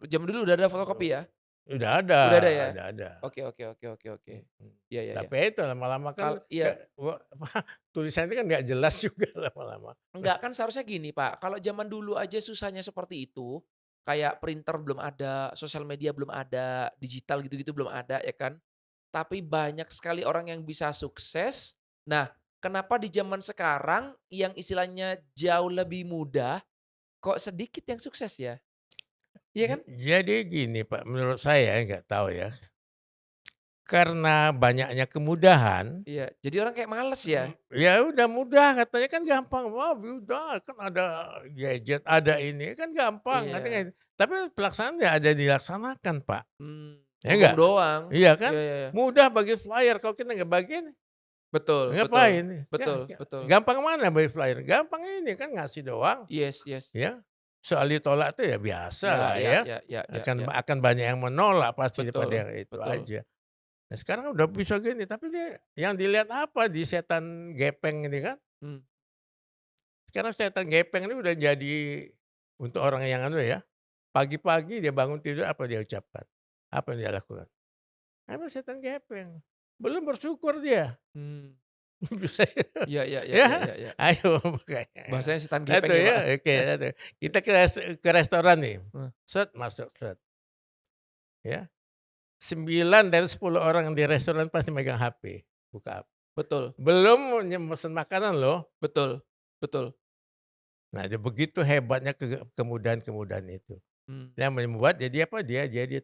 Zaman dulu udah ada fotokopi ya? Udah ada Udah ada ya? udah ada. Oke oke oke oke oke. Mhm. Iya iya iya. Tapi ya itu lama-lama kan Iya, apa, tulisannya kan nggak jelas juga lama-lama. enggak kan seharusnya gini, Pak, kalau zaman dulu aja susahnya seperti itu, kayak printer belum ada, sosial media belum ada, digital gitu-gitu belum ada ya kan? Tapi banyak sekali orang yang bisa sukses. Nah, kenapa di zaman sekarang yang istilahnya jauh lebih mudah, kok sedikit yang sukses ya? Iya kan? Jadi gini Pak, menurut saya nggak tahu ya, karena banyaknya kemudahan. Iya, jadi orang kayak males ya? Ya udah mudah katanya kan gampang, wah udah kan ada gadget, ada ini kan gampang katanya Iya, gitu. Tapi pelaksanaan nggak ada dilaksanakan Pak, ya ngomong enggak? doang. Iya kan? Iya iya iya. Mudah bagi flyer kalau kita nggak bagiin Betul betul. ngapain? Betul betul. Gampang mana bagi flyer? Gampang ini kan ngasih doang, Yes yes. ya. Soal ditolak tuh ya biasa Iyalah, lah ya ya, ya ya ya ya. akan banyak yang menolak pasti daripada Betul yang itu betul. aja. Nah sekarang udah bisa gini, tapi dia yang dilihat apa di setan gepeng ini kan? Mmm, Sekarang setan gepeng ini udah jadi untuk orang yang anu ya, pagi-pagi dia bangun tidur apa dia ucapkan? Apa yang dia lakukan? Apa setan gepeng. Belum bersyukur dia. mmm. Bisa Iya iya iya iya ya, iya iya. ayo makanya. Bahasanya setan Itu gepeng ya, ya, Pak? oke itu. Kita ke restoran nih, Heeh, masuk, ya. 9 dari 10 orang di restoran pasti megang HP, buka HP. betul Belum mesen makanan loh. betul betul. Nah, begitu hebatnya kemudahan-kemudahan itu. Mmm. Yang membuat jadi apa, dia jadi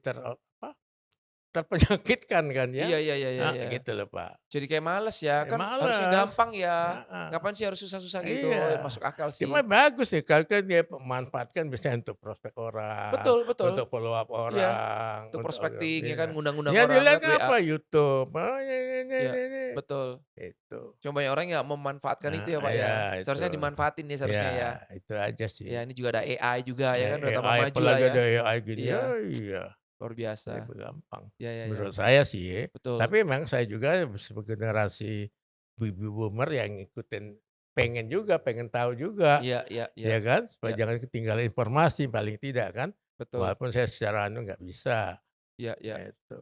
terpenyakitkan kan ya, Iya iya iya iya iya. gitu loh Pak. Jadi kayak males ya, kan harusnya Males, gampang ya. heeh, Ngapain sih harus susah-susah gitu, ya iya. masuk akal Cuma sih. bagus nih kalau kan dia manfaatkan biasanya untuk prospek orang, Betul betul. untuk follow up Iya, orang, untuk untuk prospecting ya kan, iya. ngundang-ngundang Yang orang dilihat lewat WA. apa, YouTube, oh Iya, ini, betul. itu. Cuma banyak orang nggak memanfaatkan itu ya, Pak, Iya ya. itu. Seharusnya dimanfaatin nih Iya, seharusnya ya. itu aja sih. Ya ini juga ada AI juga ya kan, udah tambah AI maju lah apalagi ya. ada AI gini, Iya, oh iya. luar biasa. Lebih gampang. Iya iya iya, Menurut saya sih, betul. tapi memang saya juga sebagai generasi baby boomer yang ngikutin pengen juga, pengen tahu juga, Iya iya iya, ya kan? Supaya iya, jangan ketinggalan informasi paling tidak kan, betul. walaupun saya secara anu nggak bisa, Iya iya. itu.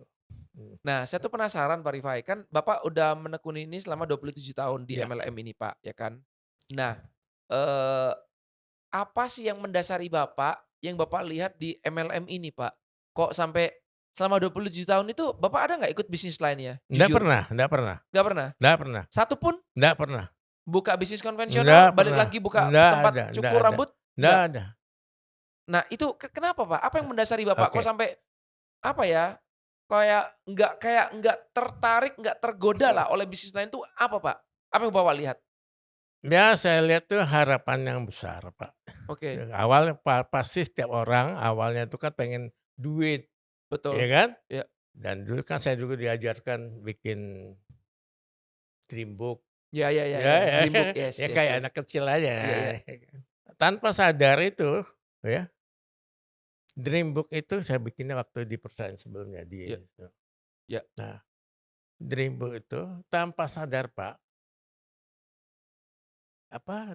Mhm, Nah, saya tuh penasaran Pak Rifai, kan Bapak udah menekuni ini selama 27 tahun di iya. MLM ini Pak, ya kan? Nah, eee, apa sih yang mendasari Bapak, yang Bapak lihat di MLM ini Pak? Kok sampai selama 27 tahun itu Bapak ada nggak ikut bisnis lainnya? Nggak Jujur, pernah nggak pernah nggak pernah? nggak pernah Satu pun? nggak pernah Buka bisnis nggak konvensional, balik pernah lagi buka tempat nggak cukur ada rambut? nggak Nggak? ada. Nah itu kenapa Pak? Apa yang mendasari Bapak kok Oke. sampai, apa ya, kayak nggak tertarik, nggak tergoda lah oleh bisnis lain tuh apa Pak? Apa yang Bapak lihat? Ya saya lihat tuh harapan yang besar Pak. Oke, Awalnya pasti setiap orang awalnya itu kan pengen duit, ya betul. kan? Ya Dan dulu kan saya juga diajarkan bikin dream book, ya ya ya ya ya, ya, Dream Book, yes ya yes kayak yes. anak kecil aja. Iya iya, Tanpa sadar itu, ya, dream book itu saya bikinnya waktu di perusahaan sebelumnya iya iya. nah, dream book itu tanpa sadar Pak, apa,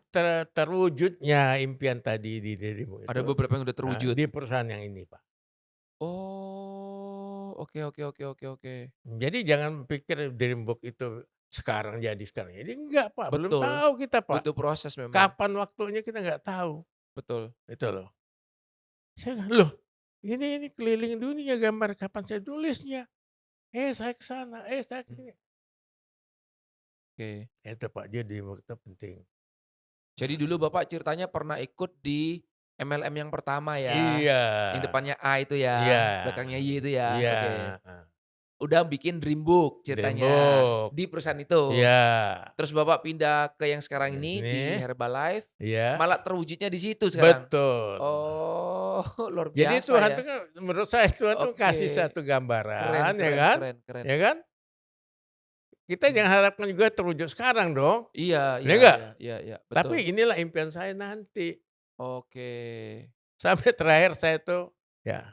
terwujudnya impian tadi di dream book Ada itu, beberapa yang udah terwujud. di perusahaan yang ini Pak. Oh, oke oke oke oke oke. Jadi jangan pikir dream book itu sekarang jadi sekarang, jadi enggak Pak, belum Betul, tahu kita Pak. butuh proses memang, Kapan waktunya kita nggak tahu, betul. itu loh. Saya bilang, "Loh, ini keliling dunia gambar, kapan saya tulisnya? Saya ke sana, saya ke sini." Oke. Itu Pak, jadi waktu penting. Jadi Nah, dulu Bapak ceritanya pernah ikut di MLM yang pertama ya? iya, Yang depannya A itu iya, ya, belakangnya Y itu ya? iya, Oke. heeh. udah bikin Dream Book ceritanya Dreambook, di perusahaan itu. iya, Terus Bapak pindah ke yang sekarang di ini sini, di Herbalife, iya, malah terwujudnya di situ sekarang? betul. Oh, luar Jadi biasa Tuhan ya. tuh kan menurut saya Tuhan tuh Oke, kasih satu keren gambaran, ya keren kan, keren keren. ya kan? Kita Mmm, jangan harapkan juga terwujud sekarang dong, iya ya iya enggak? iya iya iya, betul. Tapi inilah impian saya nanti. Oke. Sampai terakhir saya tuh, ya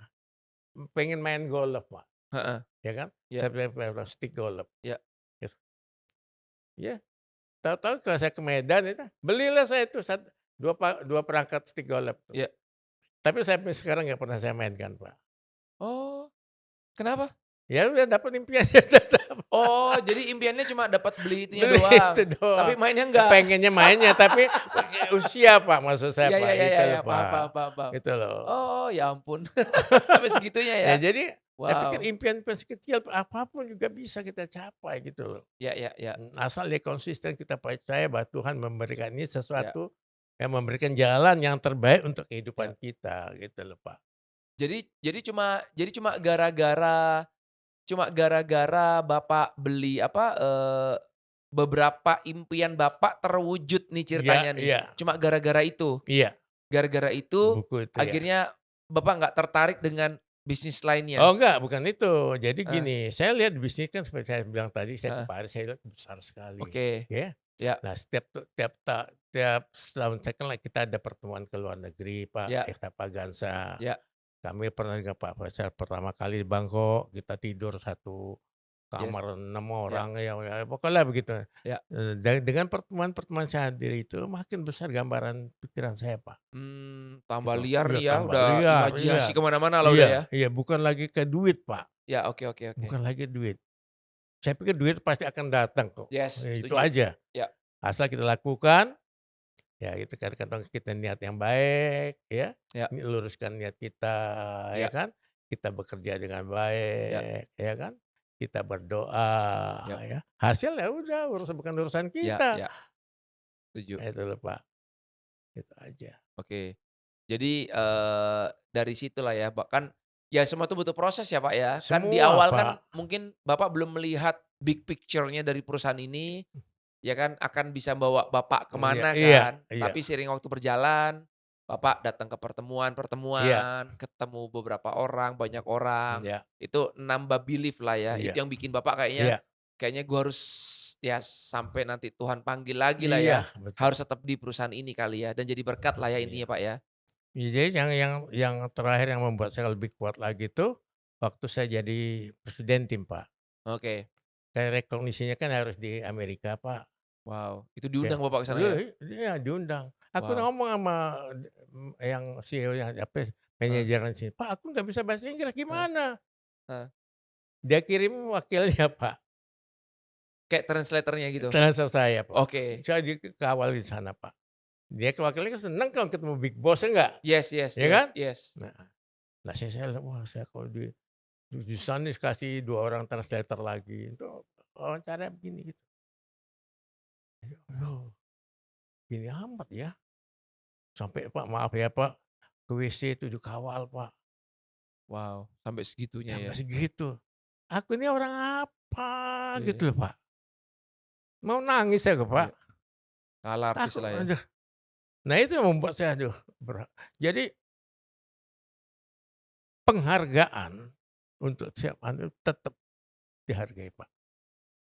pengen main golf, Pak, Heeh, ya kan? iya Saya pengen stick golf, iya. gitu. Ya, tahu-tahu kalau saya ke Medan itu, belilah saya itu 2 perangkat stick golf tuh. Iya. Tapi sampai sekarang nggak pernah saya mainkan, Pak. Oh, kenapa? Ya udah dapat impiannya tetap. Oh, jadi impiannya cuma dapat beli itunya Beli itu doang, tapi doang. mainnya enggak? Pengennya mainnya tapi usia, Pak, maksud saya, Iya iya Pak, iya itu iya loh, iya, paham Pak, paham paham paham. itu loh. Oh, ya ampun, sampai segitunya ya? Ya jadi saya pikir Wow. impian-impian kecil apapun juga bisa kita capai gitu loh. Iya iya iya Asal dia konsisten kita percaya bahwa Tuhan memberikan ini iya sesuatu yang memberikan jalan yang terbaik untuk iya. kehidupan kita gitu loh, Pak. Jadi cuma gara-gara Bapak beli apa, beberapa impian Bapak terwujud nih Iya, ceritanya nih, iya, cuma gara-gara itu? iya, Gara-gara itu buku itu ya. akhirnya Bapak nggak tertarik dengan bisnis lainnya? Oh enggak, bukan itu. Jadi Eh, gini, saya lihat bisnis kan seperti saya bilang tadi, saya ke heeh, Paris saya lihat besar sekali, oke, ya. ya Nah tiap setahun saya kan kita ada pertemuan ke luar negeri, Pak, ya Ekstravaganza. ya, Kami pernah juga Pak Faisal pertama kali di Bangkok, kita tidur satu yes, kamar 6 ya orang, ya pokoknya begitu. ya, Dengan pertemuan-pertemuan saya hadiri itu makin besar gambaran pikiran saya, Pak, tambah gitu. liar Iya nih ya, tambah udah liar, iya. imajinasi ke mana-mana lah udah Iya ya? iya, bukan lagi ke duit, Pak, Ya, oke oke oke. bukan lagi duit. Saya pikir duit pasti akan datang kok, Yes, itu setuju. aja. Ya Asal kita lakukan, ya itu kan kata kita niat yang baik, ya, ya luruskan niat kita, ya ya kan, kita bekerja dengan ya baik, ya kan, kita berdoa, ya ya, hasil ya udah bukan urusan ya kita, ya, setuju. itu loh, Pak, itu aja. Oke. Jadi, dari situlah ya, kan ya semua itu butuh proses ya, Pak, ya. Kan di Semua, awal kan Pak, mungkin Bapak belum melihat big picture-nya dari perusahaan ini, ya kan, akan bisa bawa Bapak iya kemana iya kan. iya Tapi seiring waktu berjalan, Bapak datang ke iya pertemuan-pertemuan, ketemu beberapa orang, banyak orang, iya itu nambah belief lah ya. iya Itu yang bikin Bapak kayaknya iya kayaknya gua harus ya sampai nanti Tuhan panggil lagi lah ya, iya, betul, harus tetap di perusahaan ini kali ya, dan jadi berkat lah ya iya. intinya, Pak, ya? Ya, jadi yang terakhir yang membuat saya lebih kuat lagi tuh, waktu saya jadi presiden tim, Pak. Oke. Kayak rekognisinya kan harus di Amerika, Pak, Wow, itu ya. diundang Bapak ke sana ya? Iya diundang. Aku udah Wow. ngomong sama yang CEO-nya, apa, Heeh, manajernya di sini, "Pak, aku nggak bisa bahasa Inggris, heeh, gimana?" heeh. Dia kirim wakilnya, Pak, Kayak translator-nya gitu? transfer saya, Pak. Oke. Saya dikawal di sana, Pak. Dia wakilnya kan seneng kalau ketemu big boss, ya enggak? Yes yes Ya kan? yes yes. Nah saya lihat, wah saya kalau di sana dikasih 2 orang translator lagi, itu wawancara begini gitu. Oh, gini amat ya? Sampai Pak, maaf ya Pak, ke WC itu dikawal Pak, Wow, sampai segitunya sampai ya? segitu. Aku ini orang apa Iya gitu loh Pak, mau nangis aku Pak. iya. Skala artis Aku lah ya? aduh, nah itu yang membuat saya aduh jadi penghargaan untuk siap anu tetap dihargai Pak,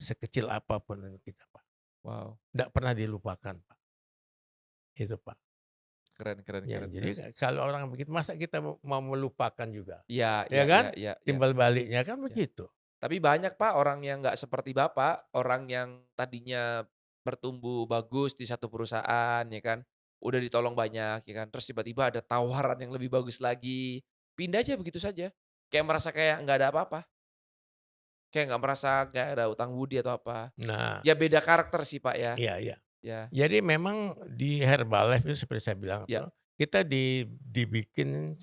sekecil apapun itu kita Pak, Wow, nggak pernah dilupakan Pak, itu Pak. keren keren Ya keren jadi keren. kalau orang begitu masa kita mau melupakan juga, Iya ya iya iya kan? iya iya Timbal baliknya kan iya. begitu. Tapi banyak Pak orang yang nggak seperti Bapak, orang yang tadinya bertumbuh bagus di satu perusahaan ya kan, udah ditolong banyak ya kan, terus tiba-tiba ada tawaran yang lebih bagus lagi, pindah aja begitu saja. Kayak merasa kayak nggak ada apa-apa, kayak nggak merasa nggak ada utang budi atau apa. Nah, Ya beda karakter sih Pak ya. iya iya. Ya Jadi memang di Herbalife itu seperti saya bilang ya, tuh, kita dibikin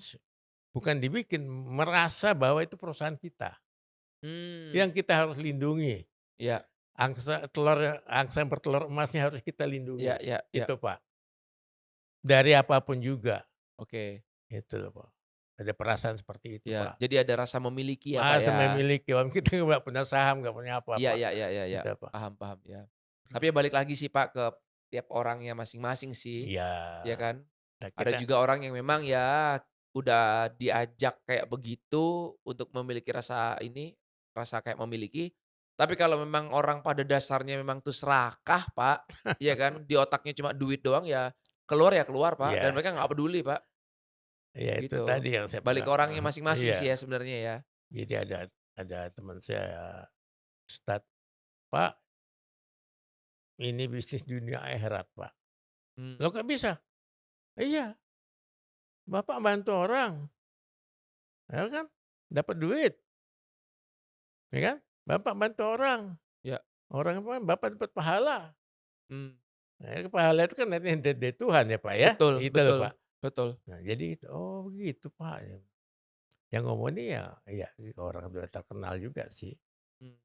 bukan dibikin, merasa bahwa itu perusahaan kita, hmm, yang kita harus lindungi. ya Angsa yang bertelur emasnya harus kita ya lindungi, ya ya, itu Pak. Dari apapun juga, oke. itu loh Pak. ada perasaan seperti itu, Ya, Pak. jadi ada rasa memiliki ya, Pak, Masa ya? memiliki, orang kita nggak punya saham, nggak punya Iya apa-apa, iya iya iya iya, gitu, Pak. paham paham, ya. Tapi ya balik lagi sih, Pak, ke tiap orangnya masing-masing sih, Iya, ya kan? nah Ada kita juga orang yang memang ya udah diajak kayak begitu untuk memiliki rasa ini, rasa kayak memiliki, tapi kalau memang orang pada dasarnya memang tuh serakah, Pak, iya kan? Di otaknya cuma duit doang ya keluar, Pak, dan iya, mereka nggak peduli, Pak, iya itu gitu. tadi yang saya Balik ke bilang, orangnya masing-masing sih iya. ya sebenarnya ya. Jadi ada teman saya, ustad, "Pak, ini bisnis dunia akhirat, Pak." Mmm, "Loh kok bisa?" "Iya, Bapak bantu orang, ya kan, dapat duit, ya kan? Bapak bantu orang, ya, orang apa, Bapak dapat pahala." mmm, Nah, pahala itu kan nanti dari Tuhan ya, Pak, ya, betul itu loh, betul Pak. betul. Nah, jadi itu, "Oh begitu, Pak." Yang ngomong ini ya orang sudah terkenal juga sih. Mmm,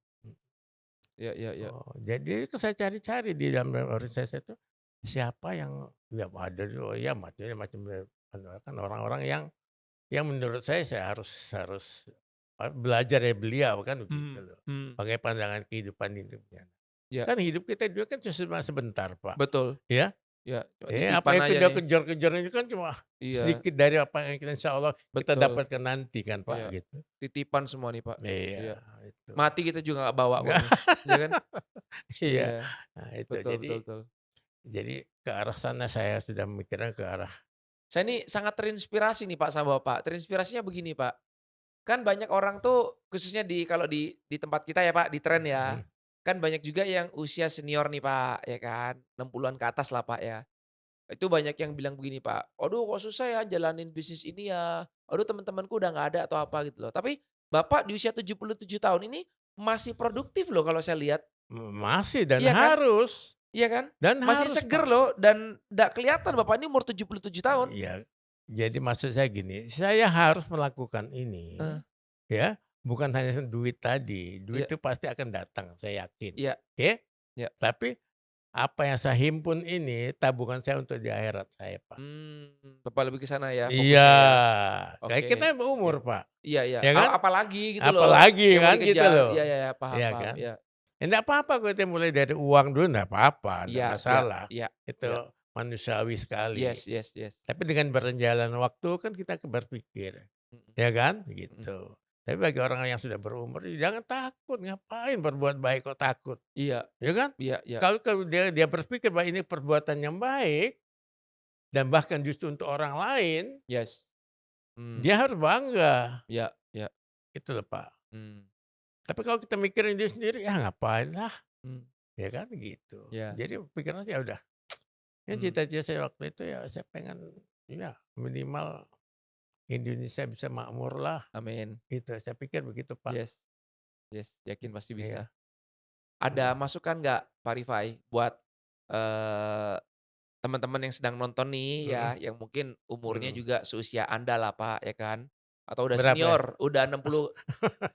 iya iya iya. Oh, jadi itu saya cari-cari di dalam organisasi itu, siapa yang ya ada tuh ya macam-macam kan orang-orang yang menurut saya harus harus belajar dari beliau kan begitu Mhm loh. mhm, Pakai pandangan kehidupan hidupnya. iya, Kan hidup kita juga kan cuma sebentar, Pak, betul, ya. iya, cuma Apa titipan yang aja kita nih. kejar-kejar itu kan cuma Iya, sedikit dari apa yang kita insya Allah kita betul, dapatkan nanti kan, Pak, iya, gitu. titipan semua nih, Pak, Iya, iya. itu. Mati kita juga nggak bawa kok Enggak, nih, ya kan? iya. Iya, Nah itu, betul betul betul. jadi ke arah sana saya sudah memikirkan ke arah Saya nih sangat terinspirasi nih, Pak, sama Bapak. Terinspirasinya begini, Pak, kan banyak orang tuh khususnya kalau di tempat kita ya, Pak, di tren ya, mhm, kan banyak juga yang usia senior nih, Pak, ya kan, 60-an ke atas lah, Pak, ya. Itu banyak yang bilang begini, Pak, "Aduh kok susah ya jalanin bisnis ini ya, aduh teman-temanku udah nggak ada," atau apa gitu loh. Tapi Bapak di usia 77 tahun ini masih produktif loh kalau saya lihat, masih dan iya kan? harus Iya kan? Masih seger Pak. loh dan nggak kelihatan Bapak ini umur 77 tahun. Iya, jadi maksud saya gini, saya harus melakukan ini, Heeh, ya, bukan hanya duit tadi, duit iya itu pasti akan datang saya yakin, iya oke? iya. Tapi apa yang saya himpun ini tabungan saya untuk di akhirat saya, Pak. Bapak lebih ke sana ya Iya, fokusnya ya? kayak Oke, kita iya. berumur, Pak, Iya iya, ya kan? apalagi gitu loh Apalagi yang mau kan gitu dikejar. Iya loh, iya iya, paham iya paham, kan? iya. Enggak apa-apa kita mulai dari uang dulu enggak apa-apa, enggak Iya iya masalah. iya iya. Itu manusiawi sekali. Yes yes yes. Tapi dengan berjalan waktu kan kita berpikir, Mhm ya kan, mhm. gitu. Tapi bagi orang yang sudah berumur, jangan takut, ngapain berbuat baik kok takut, Iya ya kan? iya iya. Kalau kalau dia dia berpikir bahwa ini perbuatan yang baik dan bahkan justru untuk orang lain, Yes. Mmm, dia harus bangga, iya iya. itu loh, Pak. Mmm, Tapi kalau kita mikirin diri sendiri, ya ngapain lah, mmm, ya kan, gitu. iya, Jadi pikirannya ya udah, ya mmm, cita-cita saya waktu itu ya saya pengen, ya minimal Indonesia bisa makmur lah, amin. itu saya pikir begitu, Pak. Yes yes, yakin pasti bisa. Iya, Ada mhm, masukan nggak Pak Rifai buat, eee, teman-teman yang sedang nonton nih ya, mhm, yang mungkin umurnya mhm. juga seusia Anda lah Pak, ya kan? Atau udah Berapa ya? senior, udah 60,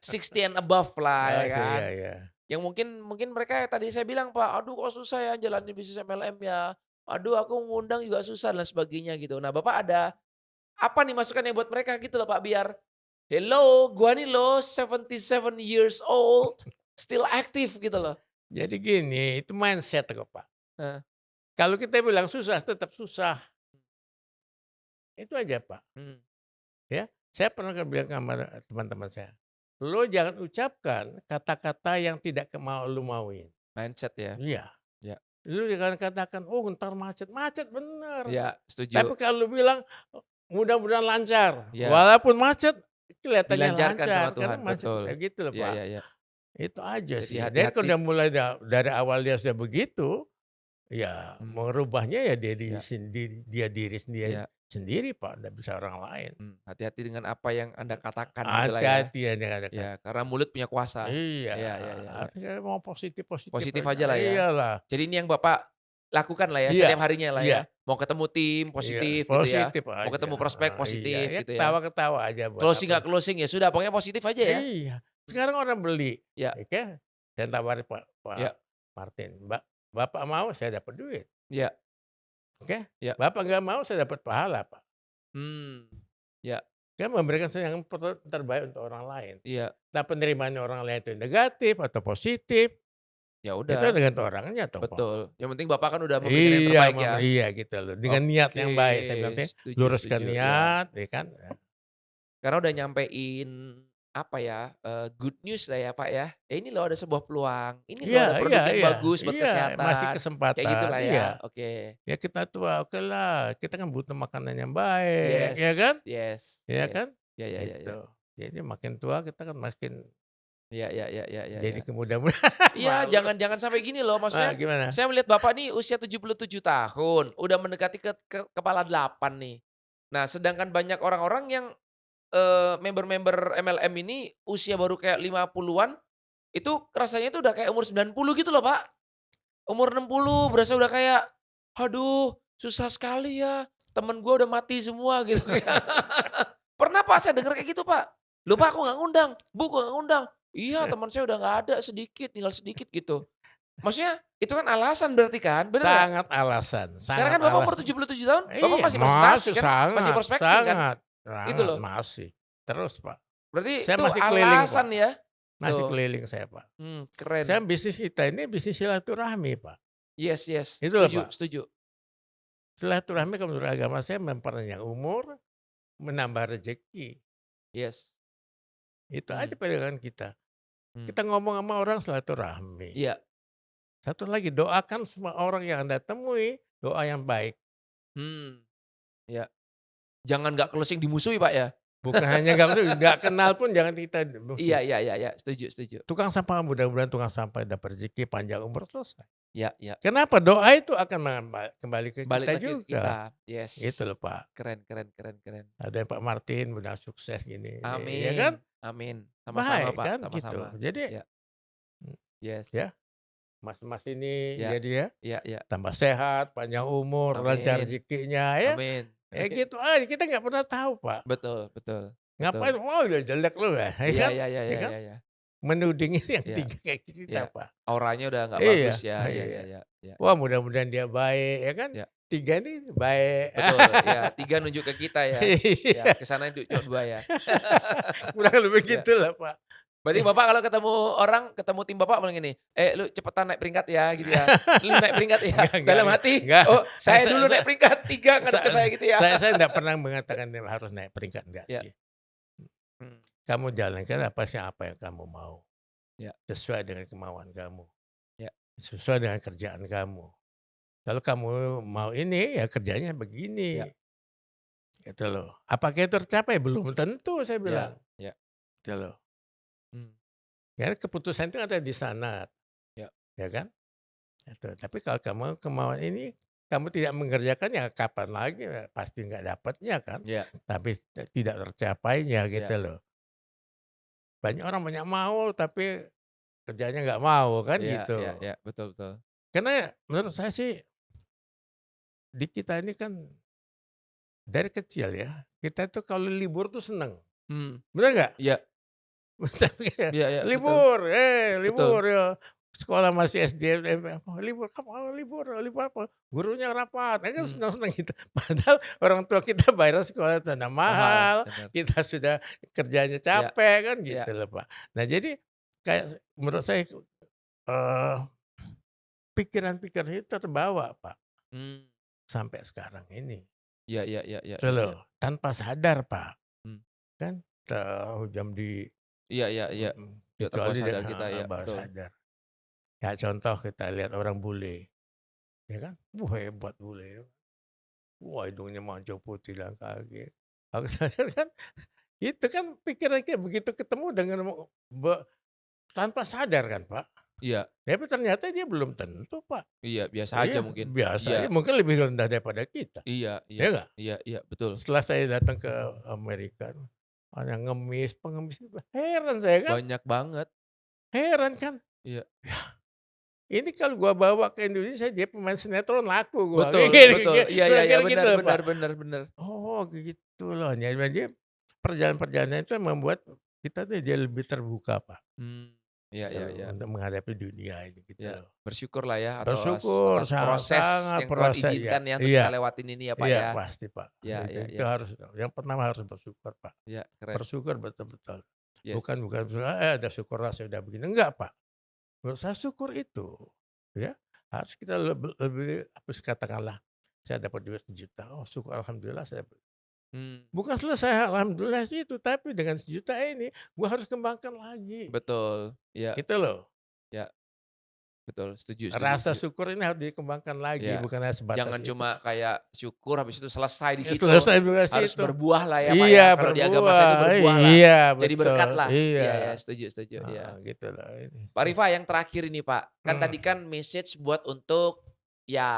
60 and above lah Oh, ya kan? iya iya. Yang mungkin mungkin mereka tadi saya bilang, Pak, "Aduh kok susah ya jalanin bisnis MLM ya. Aduh aku ngundang juga susah," dan sebagainya gitu. Nah Bapak ada apa nih masukannya buat mereka gitu loh Pak, biar, "Hello, gua nih loh 77 years old, still active," gitu loh. Jadi gini, itu mindset kok, Pak. Heeh, Kalau kita bilang susah, tetap susah, itu aja, Pak, mhm, ya. Saya pernah kan bilang sama teman-teman saya, "Lo jangan ucapkan kata-kata yang tidak mau lu mauin." mindset ya. Iya, Ya lu jangan katakan, "Oh, entar macet." Macet bener. ya setuju. Tapi kalau lu bilang, "Mudah-mudahan lancar." Ya Walaupun macet, kelihatannya dilancarkan sama lancar, karena Tuhan, macet betul. gitu loh, Ya Pak. ya ya. Itu aja Jadi sih. Jadi kalau hati-hati, udah mulai dari awal dia sudah begitu, ya mmm, merubahnya ya ya diri sendiri ya, sendiri, Pak, nggak bisa orang lain. hati-hati dengan apa yang Anda katakan gitulah ya. Hati-hati ya dengan Ya, kata-kata. karena mulut punya kuasa. Iya, Iya iya iya iya. harusnya mau positif-positif Positif aja. aja lah ya. Iyalah. Jadi ini yang Bapak lakukan lah ya Iya setiap harinya lah iya ya. Mau ketemu tim iya, positif gitu ya, positif mau aja, ketemu prospek iya, positif ya gitu ya. ketawa-ketawa aja buat Closing apa. nggak closing ya sudah pokoknya positif aja ya. Iya, sekarang orang beli, Ya oke, saya tawarin Pak Pak ya Martin, Bapak mau saya dapat duit, ya oke, ya. Bapak nggak mau saya dapat pahala, Pak. Mmm, ya Kan memberikan yang terbaik untuk orang lain. Iya, Nah, penerimaan orang lain itu negatif atau positif, ya itu udah, tergantung orangnya toh, Pak. betul. Yang penting Bapak kan udah memberikan yang Iya, terbaik ya. iya gitu loh, dengan niat Oke, yang baik. Saya bilang tadi, setuju luruskan setuju, ya. niat, ya kan. Karena udah nyampein, apa ya, good news lah ya, Pak, ya. "ini loh ada sebuah peluang, ini Iya, loh ada iya, produk yang iya, bagus buat iya, masih kesehatan." Kayak kesempatan, gitulah iya. ya, oke. Ya kita tua, okelah, kita kan butuh makanan yang baik, ya kan? Yes yes Ya yes. kan? Ya ya ya ya. Itu. Jadi makin tua kita kan makin Ya ya ya ya ya jadi ya. kemudah-mudahan Iya, malu. jangan sampai gini loh, maksudnya Gimana? saya melihat Bapak nih usia 77 tahun, udah mendekati kepala 8 nih. Nah, sedangkan banyak orang-orang yang, member-member MLM ini usia baru kayak 50-an, itu rasanya itu udah kayak umur 90 gitu loh, Pak. Umur 60 berasa udah kayak, "Aduh, susah sekali ya, temen gua udah mati semua," gitu. Pernah Pak, saya denger kayak gitu Pak. "Loh Pak, kok nggak ngundang? Bu, kok nggak ngundang?" "Iya, teman saya udah nggak ada sedikit, tinggal sedikit," gitu. Maksudnya itu kan alasan berarti kan, bener nggak? Sangat alasan, Karena sangat kan Bapak umur alasan. 77 tahun, Bapak Iya, masih presentasi masih kan, masih sangat, prospekting kan, sangat, gitu sangat, loh. masih. Terus, Pak. Berarti Saya itu masih keliling, Pak. alasan ya? Masih Tuh, keliling saya, Pak. Saya keren. bisnis kita ini bisnis silaturahmi, Pak. Yes yes, Itu loh, setuju Pak. setuju. Silaturahmi kalau menurut agama saya memperpanjang umur, menambah rezeki. Yes. Itu aja Mmm, pegangan kita. mmm. Kita ngomong sama orang silaturahmi. Iya, Satu lagi, doakan semua orang yang Anda temui, doa yang baik. mmm, iya. Jangan nggak closing dimusuhi Pak ya? Bukan hanya nggak kenal pun jangan kita Iya musuh. iya iya iya, setuju setuju. Tukang sampah, mudah-mudahan tukang sampah dapat rezeki, panjang umur, selesai. Iya iya. Kenapa? Doa itu akan kembali ke Balik kita lagi ke juga. kita. Yes. Gitu loh, Pak. Keren keren keren keren. Ada Pak Martin udah sukses gini, ya kan? Amin amin. Sama-sama Baik Pak, kan gitu. sama-sama. Jadi, Ya, mmm, yes. ya Mas-mas ini Ya jadi ya ya ya. tambah sehat, panjang umur, lancar Amin rezekinya ya. amin. Gitu aja, kita nggak pernah tahu, Pak. Betul betul Ngapain, betul. "Wah, udah jelek lu ya," ya Iya kan? iya iya Ya iya kan? iya iya. Menuding yang Iya 3 kayak kita, iya. Pak. Auranya udah nggak bagus Iya, ya. Iya iya iya. iya iya. Wah, mudah-mudahan dia baik, ya kan? Iya. 3 ini baik. Betul, ya 3 nunjuk ke kita ya. Ya, Iya, ke sana cuma 2 ya. kurang lebih Iya. gitulah, Pak. Berarti Bapak kalau ketemu orang, ketemu tim Bapak bilang gini, "Lu cepetan naik peringkat ya," gitu ya. "Lu naik peringkat ya." Enggak, Dalam hati, enggak. "Oh, saya Sa dulu sa naik peringkat 3 ngadep sa ke saya," gitu ya. saya enggak pernah mengatakan dia harus naik peringkat, enggak Ya, sih. mmm, Kamu jalankan apa yang kamu mau, ya sesuai dengan kemauan kamu, ya sesuai dengan kerjaan kamu. Kalau kamu mau ini, ya kerjanya begini, ya gitu loh. Apakah itu tercapai? Belum tentu, saya bilang, ya ya, gitu loh. mmm, Ya keputusan itu ada di sana, ya ya kan? Itu. Tapi kalau kamu kemauan ini, kamu tidak mengerjakan, ya kapan lagi, ya pasti nggak dapatnya kan, ya tapi tidak tercapainya gitu ya loh. Banyak orang banyak mau, tapi kerjanya nggak mau kan ya ya gitu. ya, betul betul. Karena menurut saya sih, di kita ini kan dari kecil ya, kita tuh kalau libur tuh seneng, bener nggak? Iya Misalnya iya iya, betul libur, betul. libur ya, sekolah masih SD, SMP, apa, libur apa, libur libur apa, gurunya rapat, kan Mmm, senang-senang gitu. Padahal orang tua kita bayar sekolah tanah mahal, mahal, bener. kita sudah kerjanya Iya capek kan iya, gitu loh, Pak. Nah jadi kayak menurut saya, eee, pikiran-pikiran itu terbawa, Pak, mmm, sampai sekarang ini. iya iya iya iya Gitu iya iya, loh, tanpa sadar, Pak, mmm, kan tahu jam iya iya iya, tidak terbawa kecuali sadar kita, ya bawah betul. sadar. Ya contoh kita lihat orang bule, ya kan? Wah hebat bule, wah hidungnya mancung putih dan kaget. Aku sadar kan, itu kan pikiran kita begitu ketemu dengan be tanpa sadar kan, Pak. Iya Tapi ternyata dia belum tentu, Pak. iya, biasa aja Iya, mungkin. biasa aja, Iya mungkin lebih rendah daripada kita, iya iya ya nggak? iya iya, betul. Setelah saya datang ke Amerika, ada ngemis, pengemis, heran saya kan, Banyak banget. heran kan. Iya. Ini kalau gua bawa ke Indonesia, dia pemain sinetron laku gua, Betul kayak betul. Iya iya iya, kira-kira gitu benar loh, Pak. benar benar benar. Oh gitu loh, jadi perjalanan-perjalanan itu yang membuat kita tuh jadi lebih terbuka, Pak. Mmm. Iya gitu iya loh, iya. untuk menghadapi dunia ini gitu Ya, loh. bersyukurlah ya Bersyukur, atas proses sangat yang Tuhan proses ya, izinkan ya untuk kita iya, lewatin ini ya, Pak, iya ya. pasti Pak, Ya ya itu ya. harus yang pertama harus bersyukur Pak, Ya, keren. bersyukur betul-betul. Yes. Bukan, udah syukurlah saya udah begini, enggak Pak. Menurut saya syukur itu, ya, harus kita lebih apa sih katakanlah, saya dapat duit 1.000.000, oh syukur alhamdulillah saya Mmm, bukan selesai alhamdulillah situ, tapi dengan 1.000.000 ini gua harus kembangkan lagi, betul. Ya gitu loh. ya, betul, setuju setuju Rasa setuju. syukur ini harus dikembangkan lagi, Ya, bukan hanya sebatas jangan itu. cuma kayak syukur habis itu selesai di Ya situ, selesai juga harus situ. berbuah lah ya, Pak, ya. Iya Kalau di agama saya itu berbuah, berbuah lah, iya jadi berkat betul, lah. Iya ya, iya, setuju setuju, iya. gitu loh ini. Pak Rifa yang terakhir ini, Pak, kan tadi Mhm, kan message buat untuk ya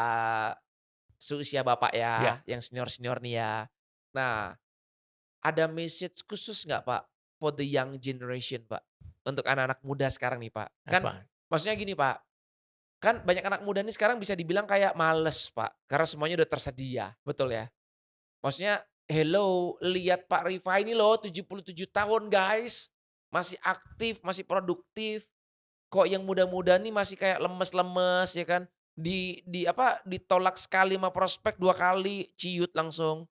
seusia Bapak iya, ya, yang senior-senior nih ya. Nah, ada message khusus nggak, Pak, for the young generation, Pak? Untuk anak-anak muda sekarang nih, Pak. Kan apa? maksudnya gini, Pak, kan banyak anak muda nih sekarang bisa dibilang kayak males, Pak, karena semuanya udah tersedia, betul ya? Maksudnya, hello, lihat Pak Rifa ini loh 77 tahun, guys. Masih aktif, masih produktif. Kok yang muda-muda nih masih kayak lemes-lemes ya kan? Di apa, ditolak sekali sama prospek 2 kali, ciut langsung,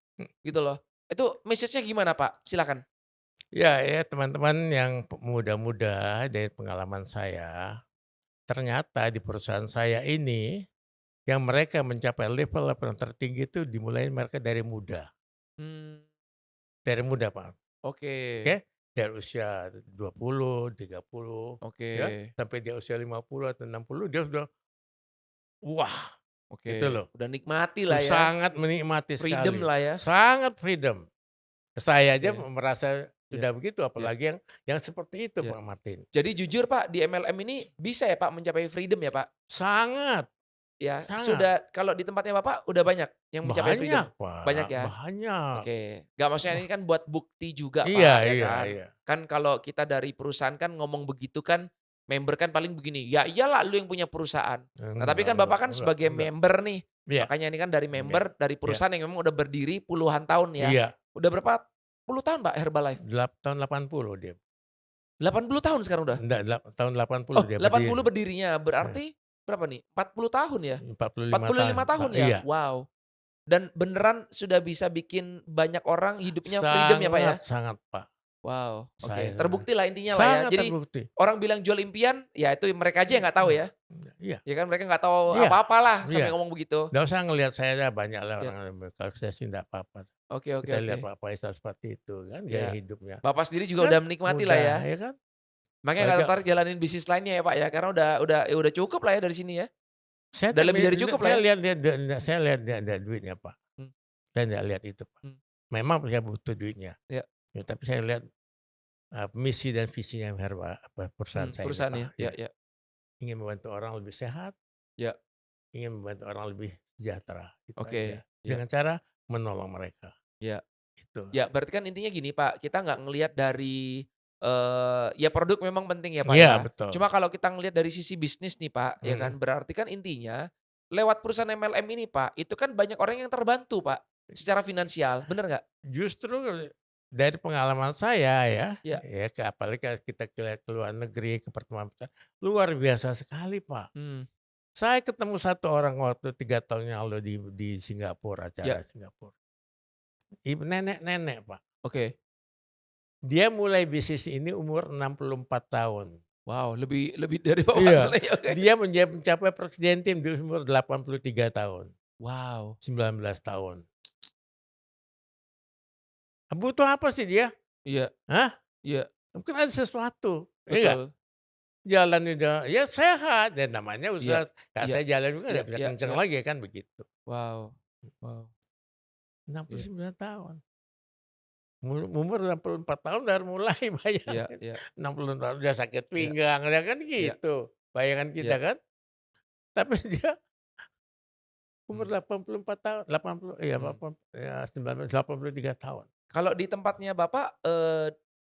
gitu loh. Itu message-nya gimana, Pak? Silakan. Ya ya teman-teman yang muda-muda dari pengalaman saya, ternyata di perusahaan saya ini, yang mereka mencapai level-level yang tertinggi itu dimulai mereka dari muda. Mmm, Dari muda, Pak, oke oke? Dari usia 20, 30, oke ya, sampai dia usia 50 atau 60 dia sudah, wah, oke. gitu loh. Udah nikmati lah ya, Sangat menikmati freedom sekali, lah ya. sangat freedom. Saya aja Oke, merasa iya sudah begitu, iya apalagi yang seperti itu, iya. Pak Martin. Jadi jujur, Pak, di MLM ini bisa ya, Pak, mencapai freedom ya, Pak? Sangat, Ya, sangat. sudah kalau di tempatnya Bapak udah banyak yang mencapai freedom? Banyak, Banyak Pak, ya? banyak. Oke. Nggak maksudnya Wah, ini kan buat bukti juga, iya Pak, ya iya kan? iya. Kan kalau kita dari perusahaan kan ngomong begitu kan, member kan paling begini, "Ya iyalah lu yang punya perusahaan." Nah, tapi kan Bapak kan sebagai Enggak. member nih, Iya makanya ini kan dari iya member, dari iya perusahaan yang memang udah berdiri puluhan tahun ya. iya. Udah berapa puluh tahun, Pak, Herbalife? Tahun 80 dia. 80 tahun sekarang udah? Enggak, tahun 80 Oh, dia 80 berdiri. berdirinya, Heeh, berarti berapa nih? 40 tahun ya? 45 tahun, 45 Pak, tahun ya? iya. Wow. Dan beneran sudah bisa bikin banyak orang hidupnya freedom ya, Pak, ya? Sangat sangat, Pak. Wow, oke. Saya Terbukti lah intinya lah ya. sangat Jadi terbukti. orang bilang jual impian, ya itu mereka aja yang nggak tahu ya. Iya Ya kan mereka nggak tahu iya apa-apa lah iya. sampai ngomong begitu. Nggak usah ngelihat saya dah, banyak lah Ya, orang yang kalau saya sih nggak apa-apa. oke oke Kita oke. lihat Pak Faisal seperti itu kan gaya Ya, hidupnya. Bapak sendiri juga Kan udah menikmati lah ya. mudah ya kan? Makanya nggak Apalagi tertarik jalanin bisnis lainnya ya, Pak, ya? Karena udah cukup lah ya dari sini ya. saya Udah lebih dari cukup lah saya ya. lihat saya lihat dia ada duitnya, Pak. Mmm, Saya nggak lihat itu, Pak. mmm, Memang saya butuh duitnya, ya, ya tapi saya lihat, misi dan visinya perusahaan saya ini, perusahaannya. Pak, Ya ya. ya Ingin membantu orang lebih sehat, ya, ingin membantu orang lebih sejahtera, itu aja. oke. Ya Dengan cara menolong mereka, ya. itu. Ya, berarti kan intinya gini, Pak, kita nggak ngelihat dari, ya produk memang penting ya, Pak, Iya ya. betul, Cuma kalau kita ngelihat dari sisi bisnis nih, Pak, ya mhm. kan, berarti kan intinya lewat perusahaan MLM ini, Pak, itu kan banyak orang yang terbantu, Pak, secara finansial, bener nggak? Justru dari pengalaman saya ya, Ya, ya apalagi kalau kita ke luar negeri, ke pertemuan luar biasa sekali, Pak. mmm, Saya ketemu satu orang waktu 3 tahun yang lalu di Singapura, ya, acara Singapura. Nenek-nenek, Pak. oke. Dia mulai bisnis ini umur 64 tahun. Wow, lebih lebih dari Bapak Iya, mulai, oke. dia mencapai presiden tim di umur 83 tahun, Wow, 19 tahun. Butuh apa sih dia? iya Hah? iya, Mungkin ada sesuatu, iya nggak? betul. Jalan udah ya sehat, dan namanya Iya usaha, Kak iya saya jalan juga iya nggak bisa iya kenceng iya. lagi kan begitu. Wow wow, iya 69 tahun, umur 64 tahun udah mulai iya bayangin, iya 60 tahun udah sakit iya pinggang, ya kan iya gitu, bayangan kita iya, kan. Tapi dia umur mmm. 84 tahun, 80 iya Mmm. 83 tahun. Kalau di tempatnya Bapak,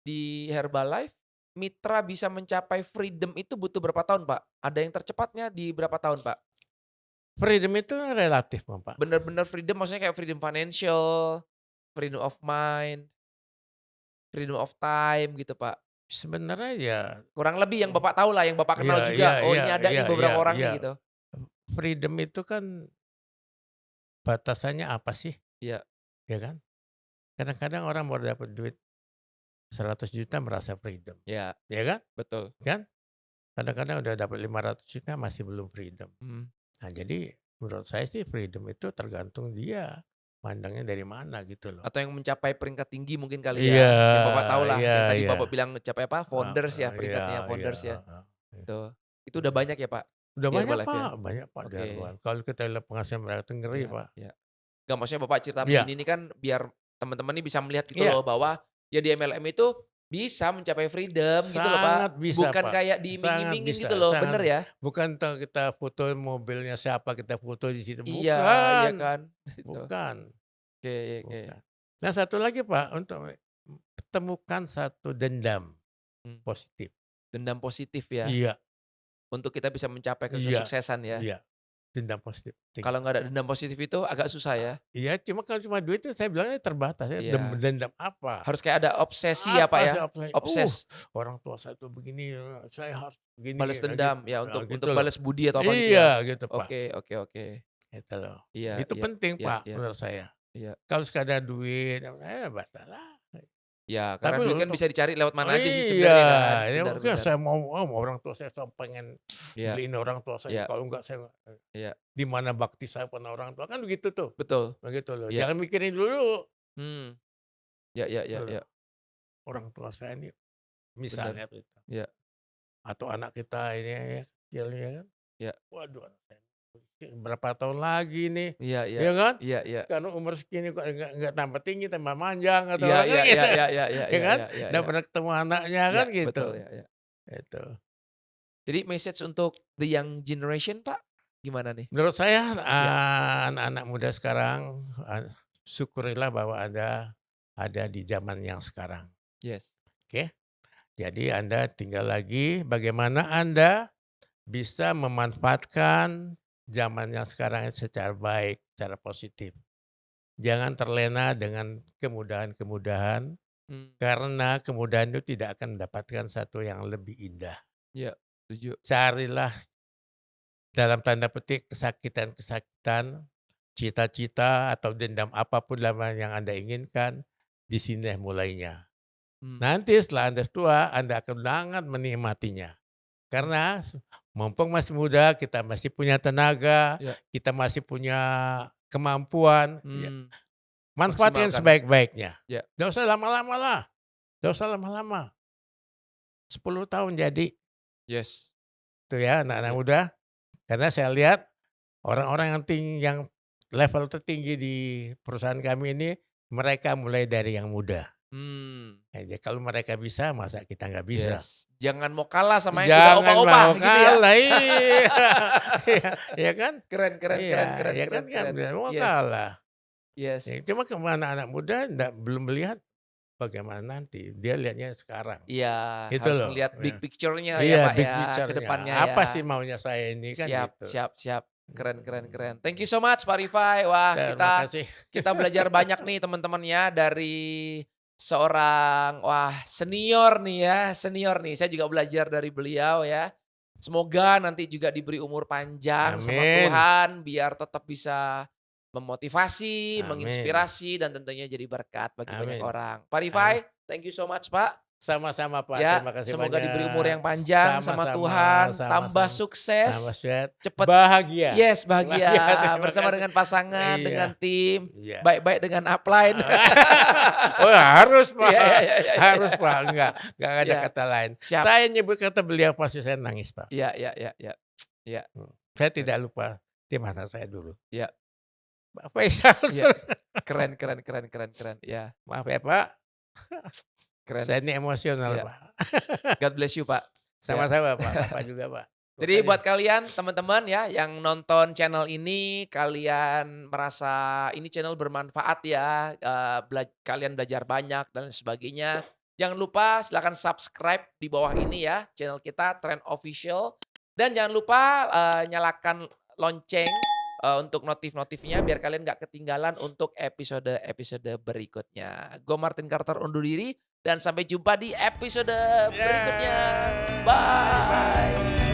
di Herbalife, mitra bisa mencapai freedom itu butuh berapa tahun, Pak? Ada yang tercepatnya di berapa tahun, Pak? Freedom itu relatif, Pak. Bener-bener freedom maksudnya kayak freedom financial, freedom of mind, freedom of time gitu, Pak. Sebenarnya ya Kurang lebih yang Bapak tahu lah, yang Bapak iya kenal iya juga, oh iya ini ada iya nih iya beberapa orang iya. nih gitu. Freedom itu kan batasannya apa sih, Iya ya kan? Kadang-kadang orang baru dapat duit 100 juta merasa freedom, iya, ya kan? betul. Kan? Kadang-kadang udah dapat 500 juta masih belum freedom. Mhm. Nah jadi menurut saya sih freedom itu tergantung dia mandangnya dari mana gitu loh. Atau yang mencapai peringkat tinggi mungkin kali Iya ya, yang Bapak tahu lah, iya yang tadi iya. Bapak bilang mencapai apa, founders ya, Iya peringkatnya iya, founders ya, heeh. tuh. Itu udah Betul. banyak ya Pak, Udah di banyak Herbalife ya? Pak, banyak Pak di Oke, Herbal. Kalau kita lihat penghasilan mereka itu ngeri iya Pak. iya. Nggak, maksudnya Bapak cerita Iya begini nih kan biar teman-teman nih bisa melihat gitu iya, loh bahwa ya di MLM itu bisa mencapai freedom gitu loh sangat Pak. bisa Bukan Pak, kayak sangat diiming-imingin bisa, gitu loh, sangat bener ya? bukan kita foto mobilnya siapa, kita foto di situ, Iya iya bukan, kan? Itu. bukan, Oke oke. bukan. Nah satu lagi Pak, untuk temukan satu dendam Mmm, positif. dendam positif ya, Iya untuk kita bisa mencapai iya kesuksesan ya. iya, dendam positif, Kalau nggak ada dendam positif itu agak susah ya? iya, kalau cuma duit itu saya bilangnya terbatas ya, Iya. dendam apa? Harus kayak ada obsesi ya Pak Apa ya? sih apa Obses, orang tua saya tuh begini, saya harus begini, balas dendam ya gitu untuk loh. balas budi atau apa gitu ya? Iya gitu Pak, Oke oke oke. gitu loh. Iya Itu iya penting iya Pak iya menurut saya. iya. Kalau sekadar duit, batal lah. Ya, karena Tapi duit kan untuk bisa dicari lewat mana aja sih iya, sebenarnya kan? ini Benar mungkin benar. saya mau orang tua saya pengen Iya beliin orang tua saya, iya kalau enggak saya iya. di mana bakti saya pada orang tua, kan begitu tuh, Betul. begitu loh. Iya. Jangan mikirin dulu, Mmm. Ya ya ya gitu loh. ya. Orang tua saya ini Bener. misalnya gitu, Iya atau anak kita ini ya, kecilnya kan, iya. waduh anak saya berapa tahun lagi nih, Iya iya. ya kan? Iya iya. Karena umur segini kok nggak tambah tinggi, tambah manjang atau Iya apa kan iya iya gitu, iya iya iya ya iya kan? iya iya Nggak iya. pernah ketemu anaknya Iya, kan gitu, betul, ya ya. itu. Jadi message untuk the young generation Pak, gimana nih? Menurut saya, Iya. anak-anak muda sekarang, syukurilah bahwa ada di zaman yang sekarang, Yes. oke? Jadi Anda tinggal lagi bagaimana Anda bisa memanfaatkan zaman yang sekarang secara baik, secara positif. Jangan terlena dengan kemudahan-kemudahan, Mmm. karena kemudahan itu tidak akan mendapatkan satu yang lebih indah. Iya, setuju. Carilah dalam tanda petik kesakitan-kesakitan, cita-cita atau dendam apapun yang Anda inginkan, di sini mulainya. Mmm. Nanti setelah Anda tua, Anda akan sangat menikmatinya. Mmm. Karena mumpung masih muda, kita masih punya tenaga, Iya. kita masih punya kemampuan, ya Mmm. manfaatkan Maksimalkan. sebaik-baiknya. Ya. Nggak usah lama-lama lah, nggak usah lama-lama. 10 tahun jadi, Yes. tuh ya anak-anak Iya. muda. Karena saya lihat orang-orang yang level tertinggi di perusahaan kami ini, mereka mulai dari yang muda. Mmm. Jadi kalau mereka bisa, masa kita nggak bisa? Yes. Jangan mau kalah sama yang udah Jangan opah-opah mau gitu ya? kalah, iya, iya, iya kan? Keren keren Iya, keren keren iya kan keren kan keren. jangan mau Yes kalah. Ya, yes. cuma anak-anak muda belum melihat bagaimana nanti, dia lihatnya sekarang, Iya, gitu harus loh. ngelihat big Ya. picture-nya ya Iya, Pak big ya, ke picture-nya, depannya ya. apa sih maunya saya ini, kan Siap gitu. siap siap. Keren keren keren. Thank you Mhm. so much Pak Rifai. Wah, Terima kita kasih. kita belajar banyak nih teman-teman ya dari seorang senior nih ya, senior nih. Saya juga belajar dari beliau ya. Semoga nanti juga diberi umur panjang sama Amin, Tuhan biar tetap bisa memotivasi, amin, menginspirasi dan tentunya jadi berkat bagi banyak amin, orang. Pak amin. Rifai, thank you so much Pak. Sama-sama Pak, Ya, terima kasih semoga diberi umur yang banyak. panjang sama Sama-sama, Tuhan, tambah sama-sama, sama sukses, sehat, cepet bahagia. yes, bahagia Bahagia, terima bersama kasih. dengan pasangan, dengan Iya, tim, iya. baik-baik dengan upline. Oh harus Pak, Iya iya iya iya harus iya. Pak, enggak ada Iya, kata lain. siap. Saya nyebut kata beliau pasti saya nangis Pak. Iya iya iya iya. Iya, Saya keren. tidak lupa di mana saya dulu. Iya Pak Faisal, iya. Keren keren keren keren keren. Iya, maaf ya Pak, keren. saya ini emosional Iya. Pak. God bless you, Pak. Ya. Sama-sama Pak, Bapak juga Pak. Jadi Pokoknya buat kalian teman-teman ya yang nonton channel ini, kalian merasa ini channel bermanfaat ya, kalian belajar banyak dan sebagainya. Jangan lupa silakan subscribe di bawah ini ya, channel kita Trend Official. Dan jangan lupa nyalakan lonceng untuk notif-notifnya biar kalian nggak ketinggalan untuk episode-episode berikutnya. Gue Martin Carter undur diri. dan sampai jumpa di episode berikutnya. Yeay, bye-bye. Bye.